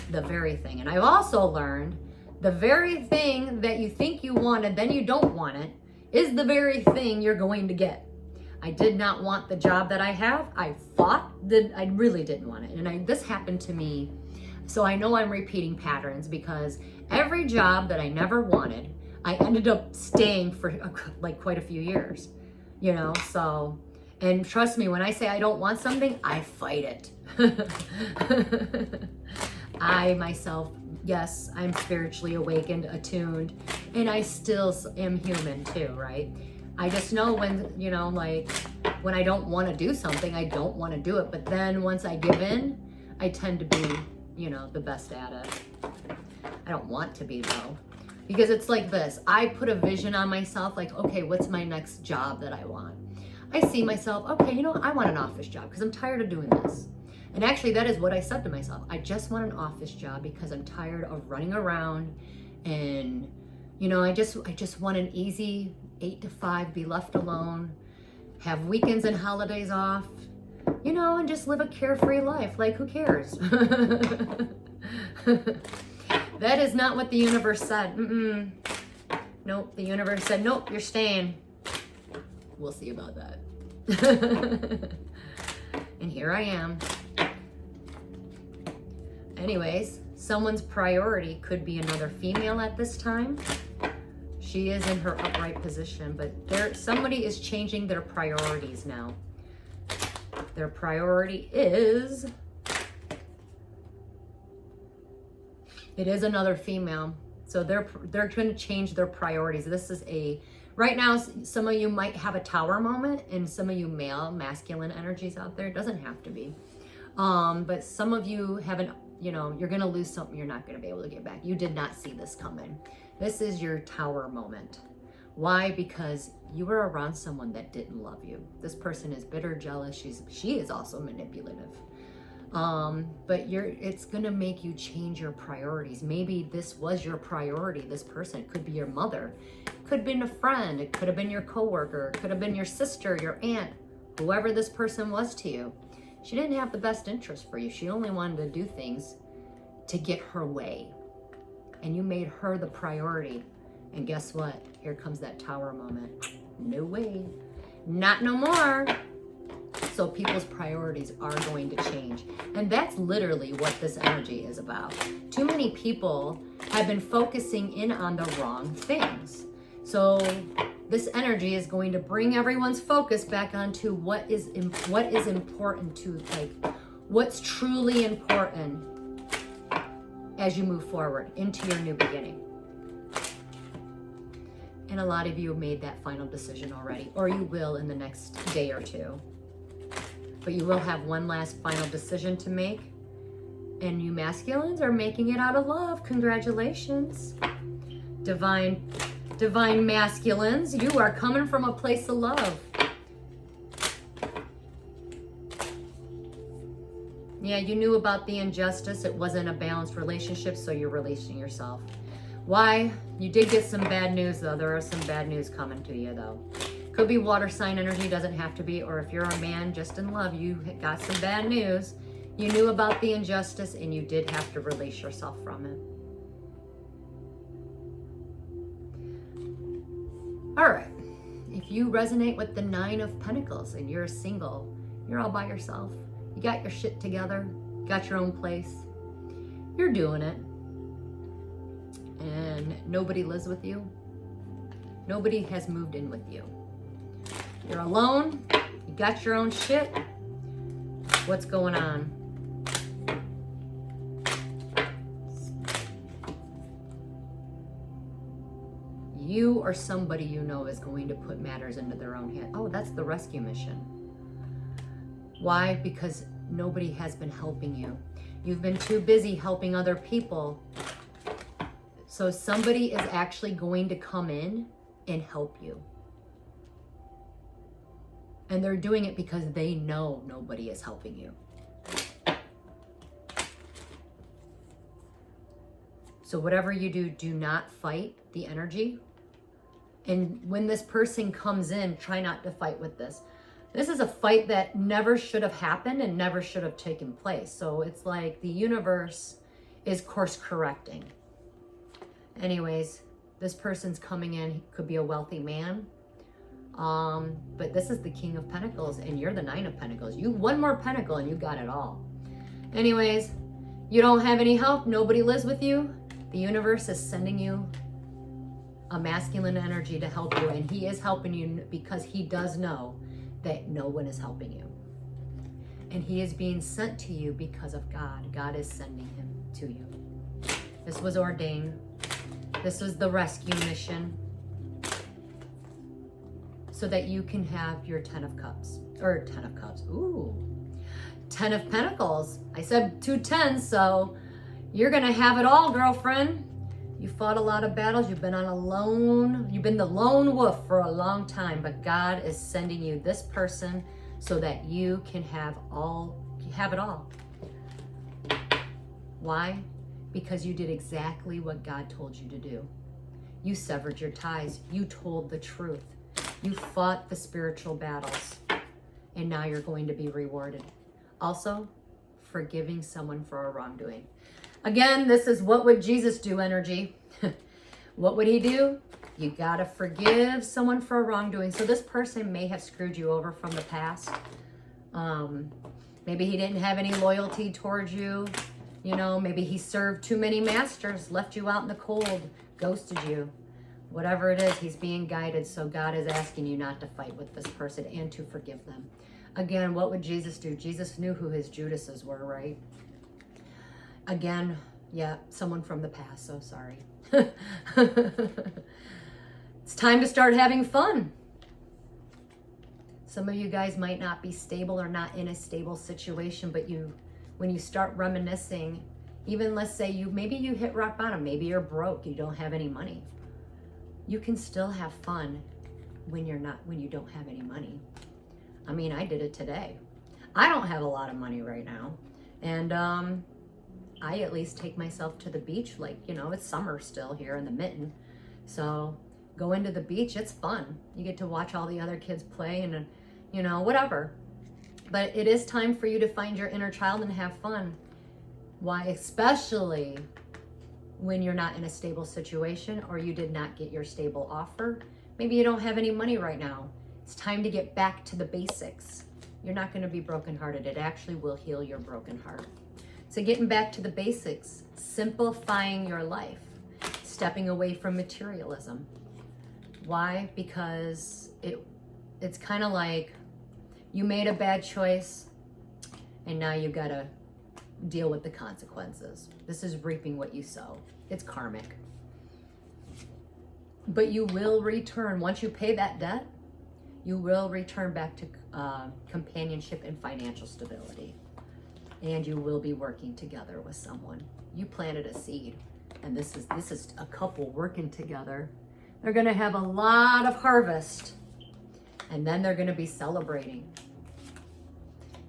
The very thing. And I've also learned the very thing that you think you wanted, then you don't want it, is the very thing you're going to get. I did not want the job that I have. I thought that I really didn't want it. And this happened to me. So I know I'm repeating patterns, because every job that I never wanted, I ended up staying for like quite a few years, you know? So, and trust me, when I say I don't want something, I fight it. I myself, yes, I'm spiritually awakened, attuned, and I still am human too, right? I just know when, you know, like when I don't want to do something, I don't want to do it. But then once I give in, I tend to be, you know, the best at it. I don't want to be though, because it's like this. I put a vision on myself, like, okay, what's my next job that I want? I see myself, okay, you know, I want an office job because I'm tired of doing this. And actually that is what I said to myself. I just want an office job because I'm tired of running around, and, you know, I just want an easy 8 to 5, be left alone, have weekends and holidays off, you know, and just live a carefree life. Like, who cares? That is not what the universe said. Nope, the universe said, nope, you're staying. We'll see about that. And here I am. Anyways, someone's priority could be another female at this time. She is in her upright position, but somebody is changing their priorities now. Their priority is, it is another female. So they're going to change their priorities. This is right now, some of you might have a tower moment, and some of you masculine energies out there. It doesn't have to be. But some of you haven't, you know, you're going to lose something you're not going to be able to get back. You did not see this coming. This is your tower moment. Why? Because you were around someone that didn't love you. This person is bitter, jealous. She is also manipulative. But it's gonna make you change your priorities. Maybe this was your priority. This person could be your mother, could have been a friend, it could have been your coworker, it could have been your sister, your aunt, whoever this person was to you. She didn't have the best interest for you. She only wanted to do things to get her way. And you made her the priority. And guess what? Here comes that tower moment. No way. Not no more. So people's priorities are going to change. And that's literally what this energy is about. Too many people have been focusing in on the wrong things. So this energy is going to bring everyone's focus back onto what is important to, like, what's truly important. as you move forward into your new beginning. And a lot of you made that final decision already, or you will in the next day or two. But you will have one last final decision to make. And you masculines are making it out of love. Congratulations. Divine masculines, you are coming from a place of love. Yeah, you knew about the injustice. It wasn't a balanced relationship, so you're releasing yourself. Why? You did get some bad news, though. There are some bad news coming to you, though. Could be water sign energy, doesn't have to be. Or if you're a man just in love, you got some bad news. You knew about the injustice, and you did have to release yourself from it. All right. If you resonate with the 9 of Pentacles and you're single, you're all by yourself. You got your shit together, got your own place. You're doing it. And nobody lives with you. Nobody has moved in with you. You're alone. You got your own shit. What's going on? You or somebody you know is going to put matters into their own hand. Oh, that's the rescue mission. Why? Because nobody has been helping you. You've been too busy helping other people. So somebody is actually going to come in and help you. And they're doing it because they know nobody is helping you. So whatever you do, do not fight the energy. And when this person comes in, try not to fight with this. This is a fight that never should have happened and never should have taken place. So it's like the universe is course correcting. Anyways, this person's coming in, could be a wealthy man. But this is the King of Pentacles and you're the 9 of Pentacles. You one more pentacle and you got it all. Anyways, you don't have any help. Nobody lives with you. The universe is sending you a masculine energy to help you. And he is helping you because he does know that no one is helping you. And he is being sent to you because of God. God is sending him to you. This was ordained. This was the rescue mission. So that you can have your 10 of Cups. Or 10 of Cups. Ooh. 10 of Pentacles. I said 2 10s, so you're going to have it all, girlfriend. You fought a lot of battles. You've been on a lone. You've been the lone wolf for a long time. But God is sending you this person so that you can have it all. Why? Because you did exactly what God told you to do. You severed your ties. You told the truth. You fought the spiritual battles. And now you're going to be rewarded. Also, forgiving someone for a wrongdoing. Again, this is what would Jesus do energy. What would he do? You got to forgive someone for a wrongdoing. So this person may have screwed you over from the past. Maybe he didn't have any loyalty towards you. You know, maybe he served too many masters, left you out in the cold, ghosted you. Whatever it is, he's being guided. So God is asking you not to fight with this person and to forgive them. Again, what would Jesus do? Jesus knew who his Judases were, right? Again, yeah, someone from the past, so sorry. It's time to start having fun. Some of you guys might not be stable or not in a stable situation, but when you start reminiscing, even let's say maybe you hit rock bottom, maybe you're broke, you don't have any money. You can still have fun when you don't have any money. I mean, I did it today. I don't have a lot of money right now. And I at least take myself to the beach, like, it's summer still here in the mitten. So go into the beach, it's fun. You get to watch all the other kids play and, whatever. But it is time for you to find your inner child and have fun. Why? Especially when you're not in a stable situation or you did not get your stable offer. Maybe you don't have any money right now. It's time to get back to the basics. You're not going to be brokenhearted. It actually will heal your broken heart. So getting back to the basics, simplifying your life, stepping away from materialism. Why? Because it's kind of like you made a bad choice and now you gotta deal with the consequences. This is reaping what you sow. It's karmic. But you will return, once you pay that debt, you will return back to companionship and financial stability. And you will be working together with someone. You planted a seed, and this is a couple working together. They're gonna have a lot of harvest, and then they're gonna be celebrating.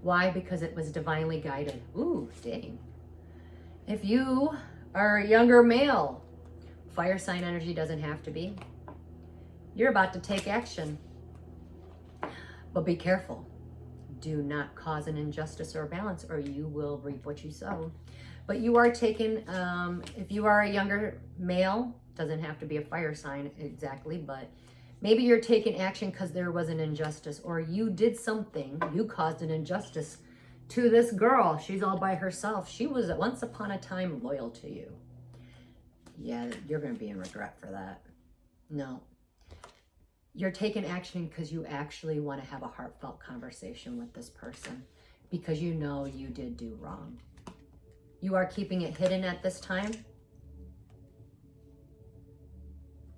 Why? Because it was divinely guided. Ooh, dang. If you are a younger male, fire sign energy doesn't have to be. You're about to take action. But be careful. Do not cause an injustice or a balance, or you will reap what you sow. But you are taking, if you are a younger male, doesn't have to be a fire sign exactly, but maybe you're taking action because there was an injustice, or you did something, you caused an injustice to this girl. She's all by herself. She was once upon a time loyal to you. Yeah, you're going to be in regret for that. No. You're taking action because you actually want to have a heartfelt conversation with this person, because you know you did do wrong. You are keeping it hidden at this time.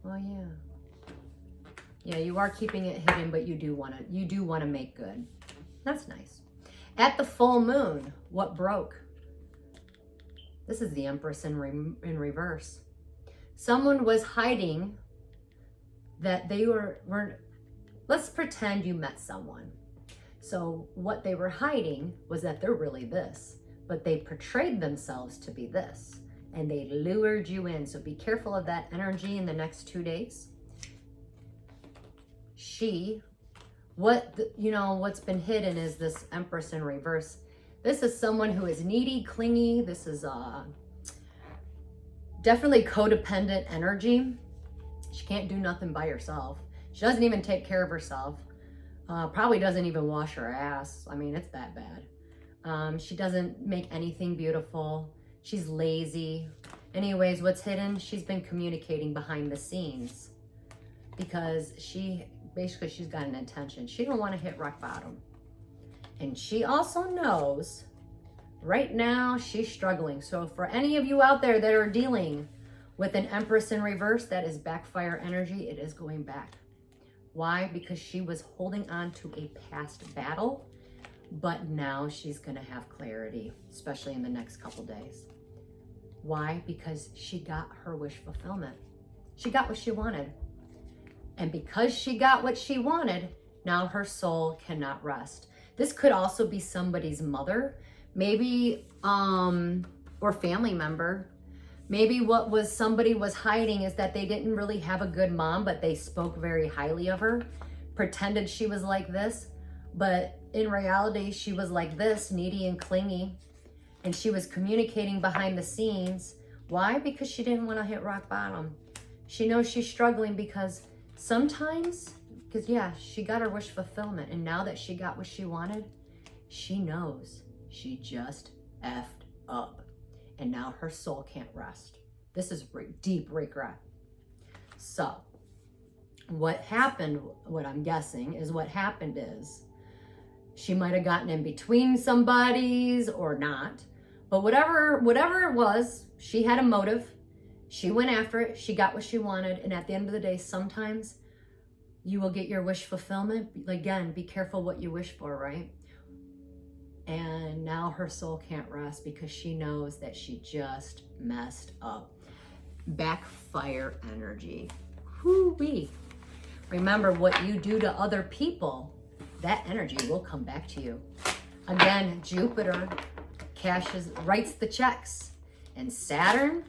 Oh yeah. Yeah, you are keeping it hidden, but you do want to make good. That's nice. At the full moon, what broke? This is the Empress in reverse. Someone was hiding that they weren't. Let's pretend you met someone. So what they were hiding was that they're really this, but they portrayed themselves to be this, and they lured you in. So be careful of that energy in the next 2 days. What's been hidden is this Empress in reverse. This is someone who is needy, clingy. This is definitely codependent energy. She can't do nothing by herself. She doesn't even take care of herself. Probably doesn't even wash her ass. I mean, it's that bad. She doesn't make anything beautiful. She's lazy. Anyways, what's hidden? She's been communicating behind the scenes because she's got an intention. She don't want to hit rock bottom. And she also knows right now she's struggling. So for any of you out there that are dealing with an Empress in reverse, that is backfire energy. It is going back. Why? Because she was holding on to a past battle, but now she's going to have clarity, especially in the next couple days. Why? Because she got her wish fulfillment. She got what she wanted. And because she got what she wanted, now her soul cannot rest. This could also be somebody's mother, maybe, or family member. Maybe what somebody was hiding is that they didn't really have a good mom, but they spoke very highly of her, pretended she was like this, but in reality, she was like this, needy and clingy, and she was communicating behind the scenes. Why? Because she didn't want to hit rock bottom. She knows she's struggling because sometimes, she got her wish fulfillment, and now that she got what she wanted, she knows she just effed up. And now her soul can't rest. This is deep regret. So what happened, what I'm guessing is what happened is she might have gotten in between somebody's or not. But whatever it was, she had a motive. She went after it. She got what she wanted. And at the end of the day, sometimes you will get your wish fulfillment. Again, be careful what you wish for, right? And now her soul can't rest because she knows that she just messed up. Backfire energy. Whoo-wee. Remember, what you do to other people, that energy will come back to you. Again, Jupiter writes the checks. And Saturn,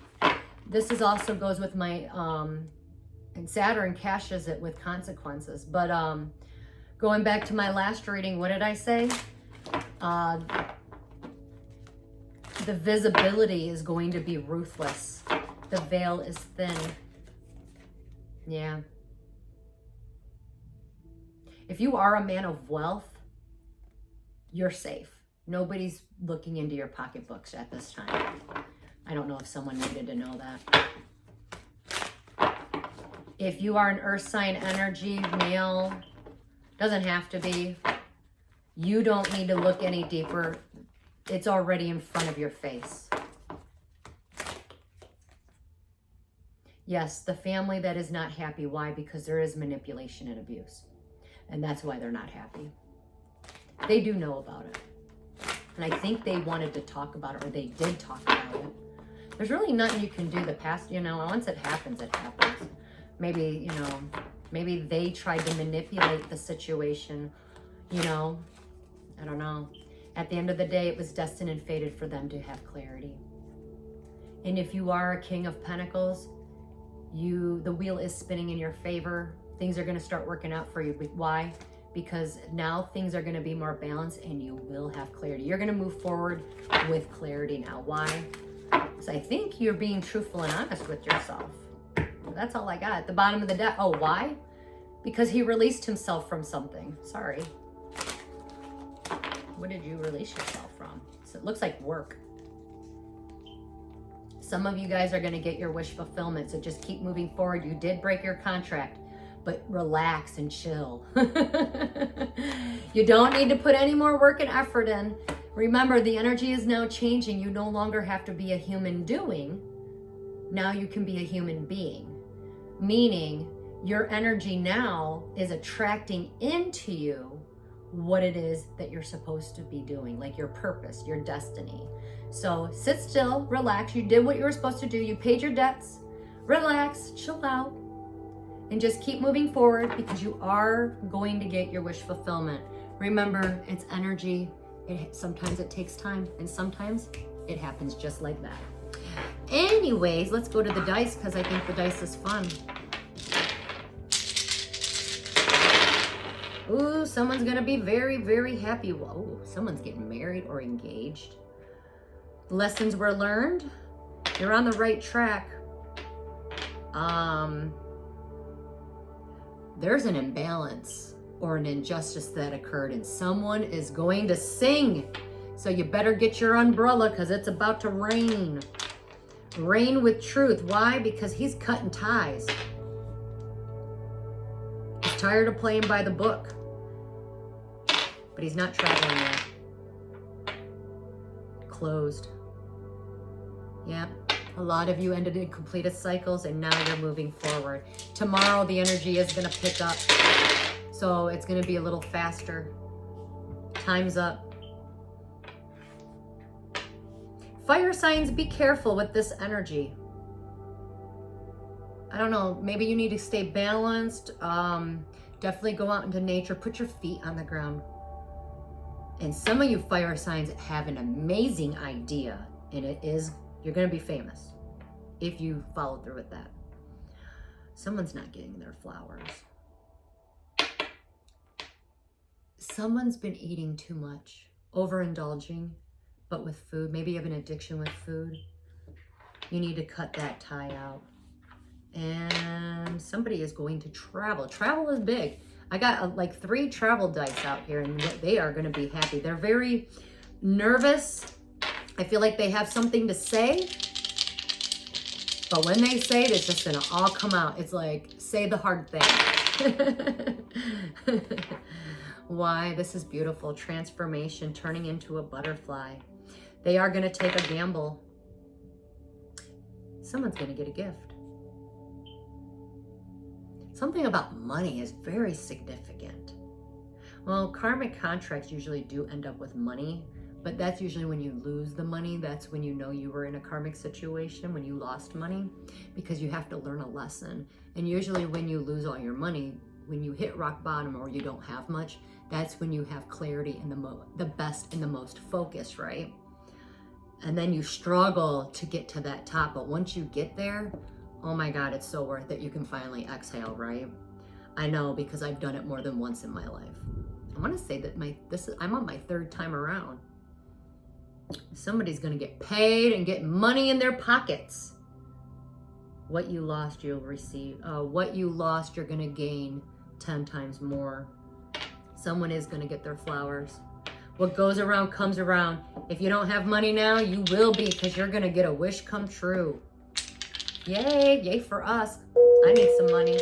this also goes with my, and Saturn cashes it with consequences. But going back to my last reading, what did I say? The visibility is going to be ruthless. The veil is thin. Yeah. If you are a man of wealth, you're safe. Nobody's looking into your pocketbooks at this time. I don't know if someone needed to know that. If you are an earth sign energy, male, doesn't have to be. You don't need to look any deeper. It's already in front of your face. Yes, the family that is not happy. Why? Because there is manipulation and abuse. And that's why they're not happy. They do know about it. And I think they wanted to talk about it, or they did talk about it. There's really nothing you can do. The past, once it happens, it happens. Maybe, maybe they tried to manipulate the situation, I don't know. At the end of the day, it was destined and fated for them to have clarity. And if you are a King of Pentacles, the wheel is spinning in your favor. Things are going to start working out for you. Why? Because now things are going to be more balanced and you will have clarity. You're going to move forward with clarity now. Why? Because I think you're being truthful and honest with yourself. That's all I got. At the bottom of the deck. Oh, why? Because he released himself from something. Sorry. What did you release yourself from? So it looks like work. Some of you guys are going to get your wish fulfillment. So just keep moving forward. You did break your contract, but relax and chill. You don't need to put any more work and effort in. Remember, the energy is now changing. You no longer have to be a human doing. Now you can be a human being. Meaning your energy now is attracting into you what it is that you're supposed to be doing, like your purpose, your destiny. So sit still, relax. You did what you were supposed to do. You paid your debts. Relax, chill out, and just keep moving forward because you are going to get your wish fulfillment. Remember, it's energy. Sometimes it takes time, and sometimes it happens just like that. Anyways, let's go to the dice because I think the dice is fun. Ooh, someone's going to be very, very happy. Whoa, someone's getting married or engaged. Lessons were learned. You're on the right track. There's an imbalance or an injustice that occurred and someone is going to sing. So you better get your umbrella because it's about to rain. Rain with truth. Why? Because he's cutting ties. He's tired of playing by the book. But he's not traveling yet. Closed. Yeah. A lot of you ended in completed cycles and now you're moving forward. Tomorrow the energy is going to pick up. So it's going to be a little faster. Time's up. Fire signs, be careful with this energy. I don't know, maybe you need to stay balanced. Definitely go out into nature, put your feet on the ground. And some of you fire signs have an amazing idea, and it is, you're gonna be famous if you follow through with that. Someone's not getting their flowers. Someone's been eating too much, overindulging. But with food, maybe you have an addiction with food. You need to cut that tie out. And somebody is going to travel. Travel is big. I got like 3 travel dice out here and they are going to be happy. They're very nervous. I feel like they have something to say. But when they say it, it's just going to all come out. It's like, say the hard thing. Why? This is beautiful. Transformation, turning into a butterfly. They are going to take a gamble. Someone's going to get a gift. Something about money is very significant. Well, karmic contracts usually do end up with money, but that's usually when you lose the money. That's when you know you were in a karmic situation, when you lost money, because you have to learn a lesson. And usually when you lose all your money, when you hit rock bottom or you don't have much, that's when you have clarity and the best and the most focus, right? And then you struggle to get to that top. But once you get there, oh my God, it's so worth it. You can finally exhale, right? I know because I've done it more than once in my life. I want to say that I'm on my 3rd time around. Somebody's going to get paid and get money in their pockets. What you lost, you'll receive. What you lost, you're going to gain 10 times more. Someone is going to get their flowers. What goes around comes around. If you don't have money now, you will be, because you're going to get a wish come true. Yay, yay for us. I need some money.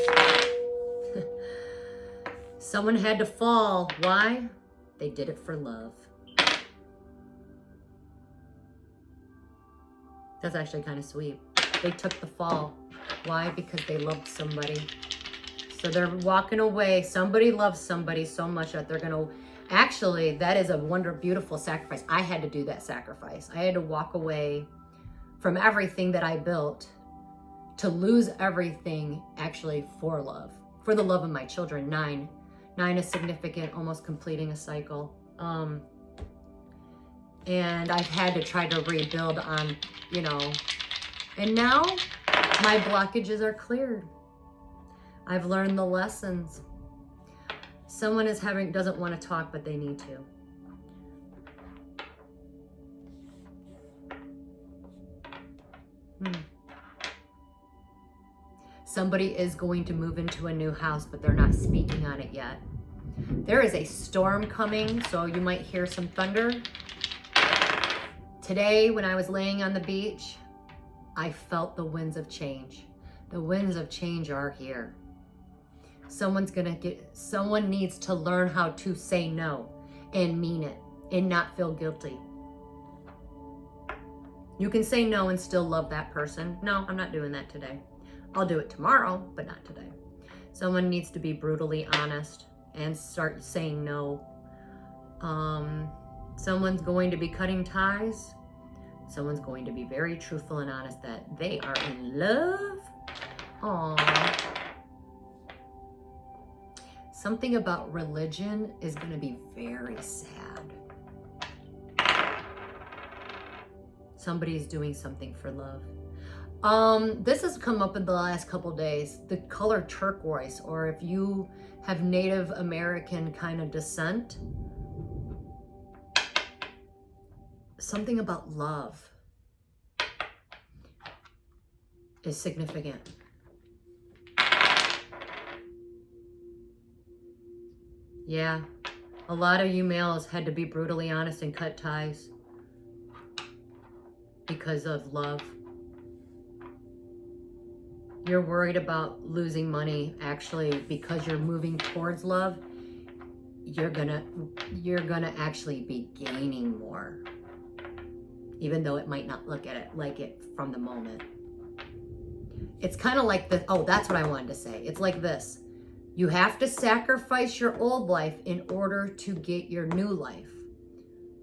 Someone had to fall. Why? They did it for love. That's actually kind of sweet. They took the fall. Why? Because they loved somebody. So they're walking away. Somebody loves somebody so much that they're going to... Actually, that is a beautiful sacrifice. I had to do that sacrifice. I had to walk away from everything that I built to lose everything actually for love. For the love of my children. 9. 9 is significant, almost completing a cycle. And I've had to try to rebuild on, you know, and now my blockages are cleared. I've learned the lessons. Someone doesn't want to talk, but they need to. Somebody is going to move into a new house, but they're not speaking on it yet. There is a storm coming, so you might hear some thunder. Today, when I was laying on the beach, I felt the winds of change. The winds of change are here. Someone needs to learn how to say no and mean it and not feel guilty. You can say no and still love that person. No, I'm not doing that today. I'll do it tomorrow, but not today. Someone needs to be brutally honest and start saying no. Someone's going to be cutting ties. Someone's going to be very truthful and honest that they are in love. Aww. Something about religion is going to be very sad. Somebody's doing something for love. This has come up in the last couple days. The color turquoise, or if you have Native American kind of descent, something about love is significant. Yeah, a lot of you males had to be brutally honest and cut ties because of love. You're worried about losing money. Actually, because you're moving towards love, you're gonna actually be gaining more, even though it might not look at it like it from the moment. It's kind of like this. Oh, that's what I wanted to say. It's like this. You have to sacrifice your old life in order to get your new life.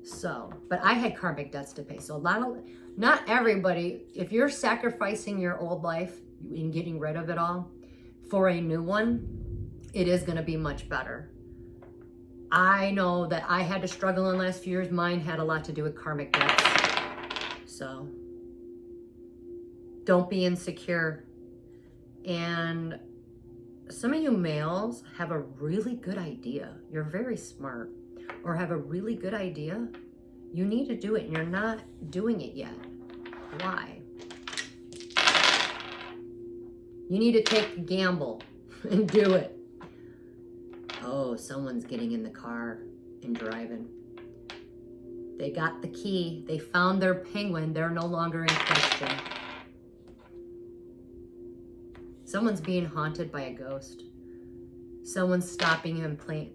So, but I had karmic debts to pay. So not everybody, if you're sacrificing your old life and getting rid of it all for a new one, it is going to be much better. I know that I had to struggle in the last few years. Mine had a lot to do with karmic debts. So don't be insecure. And some of you males have a really good idea. You're very smart, or have a really good idea. You need to do it and you're not doing it yet. Why? You need to take a gamble and do it. Oh, someone's getting in the car and driving. They got the key. They found their penguin. They're no longer in question. Someone's being haunted by a ghost. Someone's stopping and playing.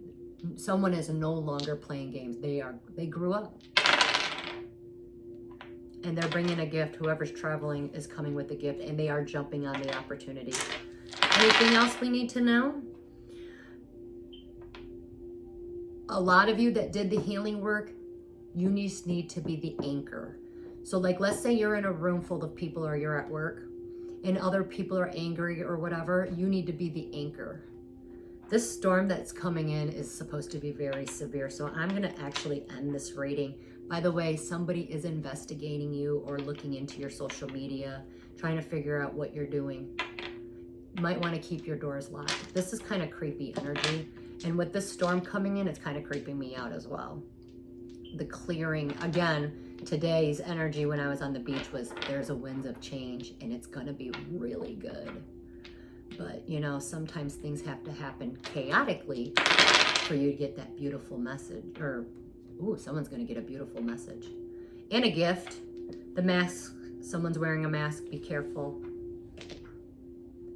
Someone is no longer playing games. They grew up. And they're bringing a gift. Whoever's traveling is coming with a gift, and they are jumping on the opportunity. Anything else we need to know? A lot of you that did the healing work, you just need to be the anchor. So like, let's say you're in a room full of people, or you're at work and other people are angry or whatever, you need to be the anchor. This storm that's coming in is supposed to be very severe. So I'm going to actually end this reading. By the way, somebody is investigating you or looking into your social media, trying to figure out what you're doing. You might want to keep your doors locked. This is kind of creepy energy. And with this storm coming in, it's kind of creeping me out as well. The clearing, again, today's energy when I was on the beach was there's a winds of change and it's going to be really good. But, you know, sometimes things have to happen chaotically for you to get that beautiful message. Or, ooh, someone's going to get a beautiful message. And a gift. The mask, someone's wearing a mask, be careful.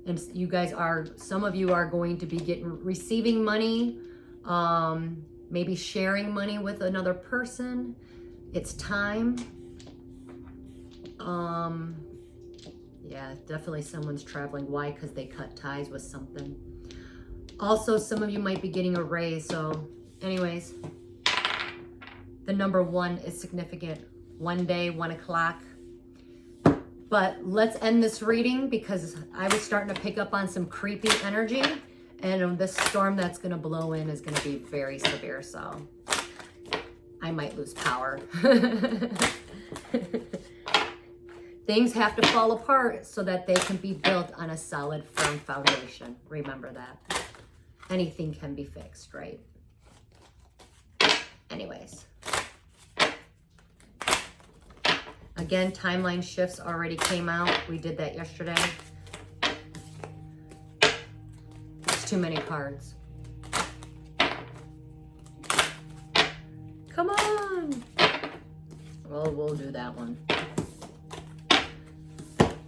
And you guys are, some of you are going to be receiving money, maybe sharing money with another person. It's time. Yeah, definitely someone's traveling. Why? Because they cut ties with something. Also, some of you might be getting a raise. So anyways, the number 1 is significant. One day, 1 o'clock. But let's end this reading because I was starting to pick up on some creepy energy. And this storm that's going to blow in is going to be very severe. So I might lose power. Things have to fall apart so that they can be built on a solid, firm foundation. Remember that. Anything can be fixed, right? Anyways. Again, timeline shifts already came out. We did that yesterday. It's too many cards. Come on. Well, we'll do that one.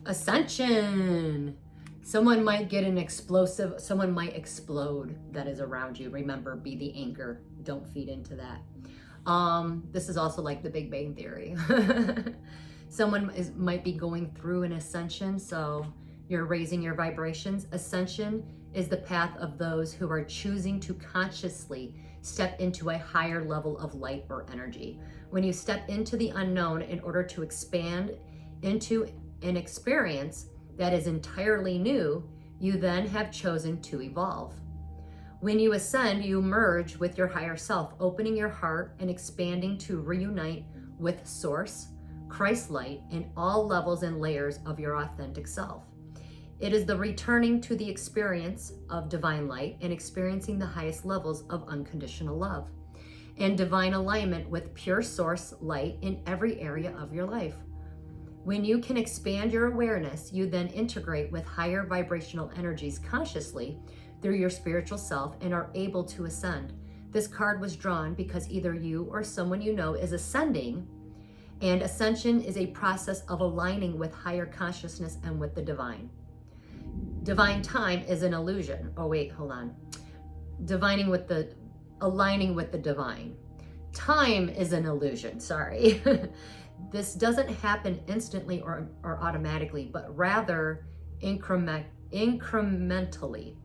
Ascension. Someone might get an explosive, someone might explode that is around you. Remember, be the anchor. Don't feed into that. This is also like the Big Bang Theory. Someone might be going through an ascension, so you're raising your vibrations. Ascension is the path of those who are choosing to consciously step into a higher level of light or energy. When you step into the unknown in order to expand into an experience that is entirely new, you then have chosen to evolve. When you ascend, you merge with your higher self, opening your heart and expanding to reunite with Source, Christ light, in all levels and layers of your authentic self. It is the returning to the experience of divine light and experiencing the highest levels of unconditional love and divine alignment with pure source light in every area of your life. When you can expand your awareness, you then integrate with higher vibrational energies consciously through your spiritual self and are able to ascend. This card was drawn because either you or someone you know is ascending, and ascension is a process of aligning with higher consciousness and with the divine. Divine time is an illusion. Oh wait, hold on. Aligning with the divine. Time is an illusion, sorry. This doesn't happen instantly or automatically, but rather incrementally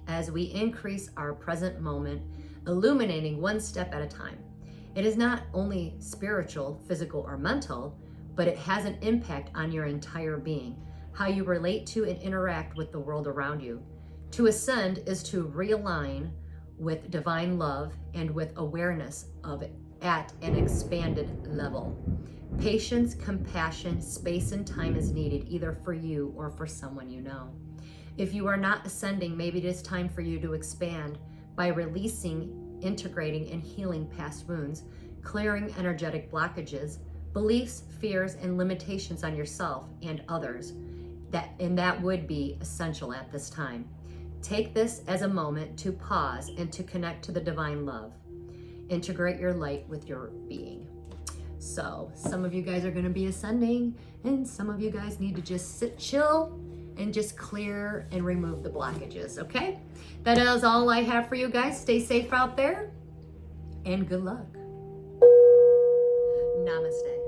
as we increase our present moment, illuminating one step at a time. It is not only spiritual, physical, or mental, but it has an impact on your entire being, how you relate to and interact with the world around you. To ascend is to realign with divine love and with awareness of it at an expanded level. Patience, compassion, space, and time is needed either for you or for someone you know. If you are not ascending, maybe it is time for you to expand by releasing, integrating, and healing past wounds, clearing energetic blockages, beliefs, fears, and limitations on yourself and others. That would be essential at this time. Take this as a moment to pause and to connect to the divine love. Integrate your light with your being. So some of you guys are going to be ascending, and some of you guys need to just sit chill and just clear and remove the blockages, okay? That is all I have for you guys. Stay safe out there, and good luck. Namaste.